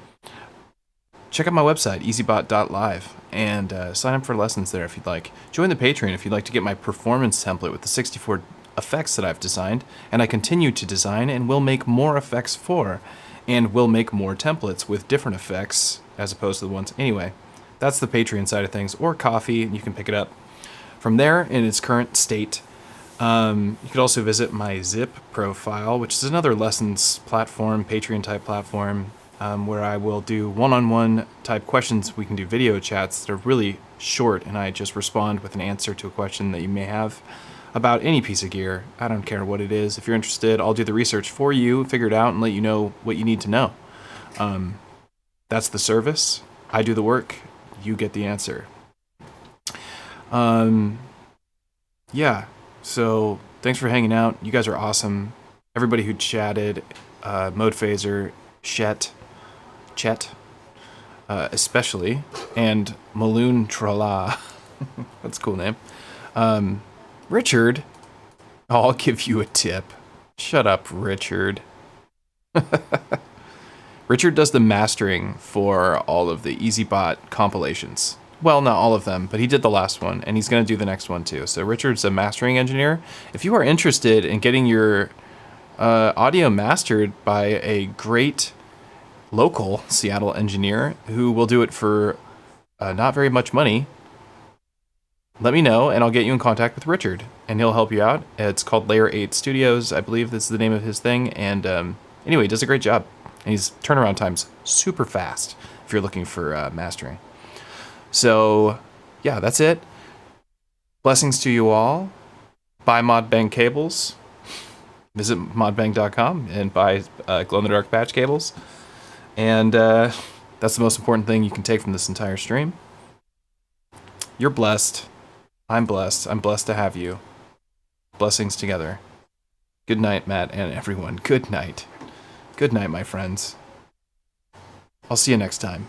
check out my website, EZBOT.live, and sign up for lessons there if you'd like. Join the Patreon if you'd like to get my performance template with the 64 effects that I've designed, and I continue to design and will make more effects for, and will make more templates with different effects as opposed to the ones. Anyway, that's the Patreon side of things, or Coffee, and you can pick it up from there in its current state. You could also visit my Zip profile, which is another lessons platform, Patreon type platform, where I will do one-on-one type questions. We can do video chats that are really short, and I just respond with an answer to a question that you may have about any piece of gear. I don't care what it is. If you're interested, I'll do the research for you, figure it out, and let you know what you need to know. That's the service. I do the work. You get the answer. Yeah. So thanks for hanging out. You guys are awesome. Everybody who chatted, Mode Phaser, Chet, especially, and Maloon Trala. That's a cool name. Richard, I'll give you a tip. Shut up, Richard. Richard does the mastering for all of the EZBOT compilations. Well, not all of them, but he did the last one, and he's going to do the next one too. So Richard's a mastering engineer. If you are interested in getting your audio mastered by a great local Seattle engineer who will do it for not very much money, let me know, and I'll get you in contact with Richard, and he'll help you out. It's called Layer 8 Studios, I believe that's the name of his thing, and anyway, he does a great job. And his turnaround time's super fast if you're looking for mastering. So, yeah, that's it. Blessings to you all. Buy Modbang cables. Visit modbang.com and buy glow-in-the-dark patch cables. And that's the most important thing you can take from this entire stream. You're blessed. I'm blessed. I'm blessed to have you. Blessings together. Good night, Matt, and everyone. Good night. Good night, my friends. I'll see you next time.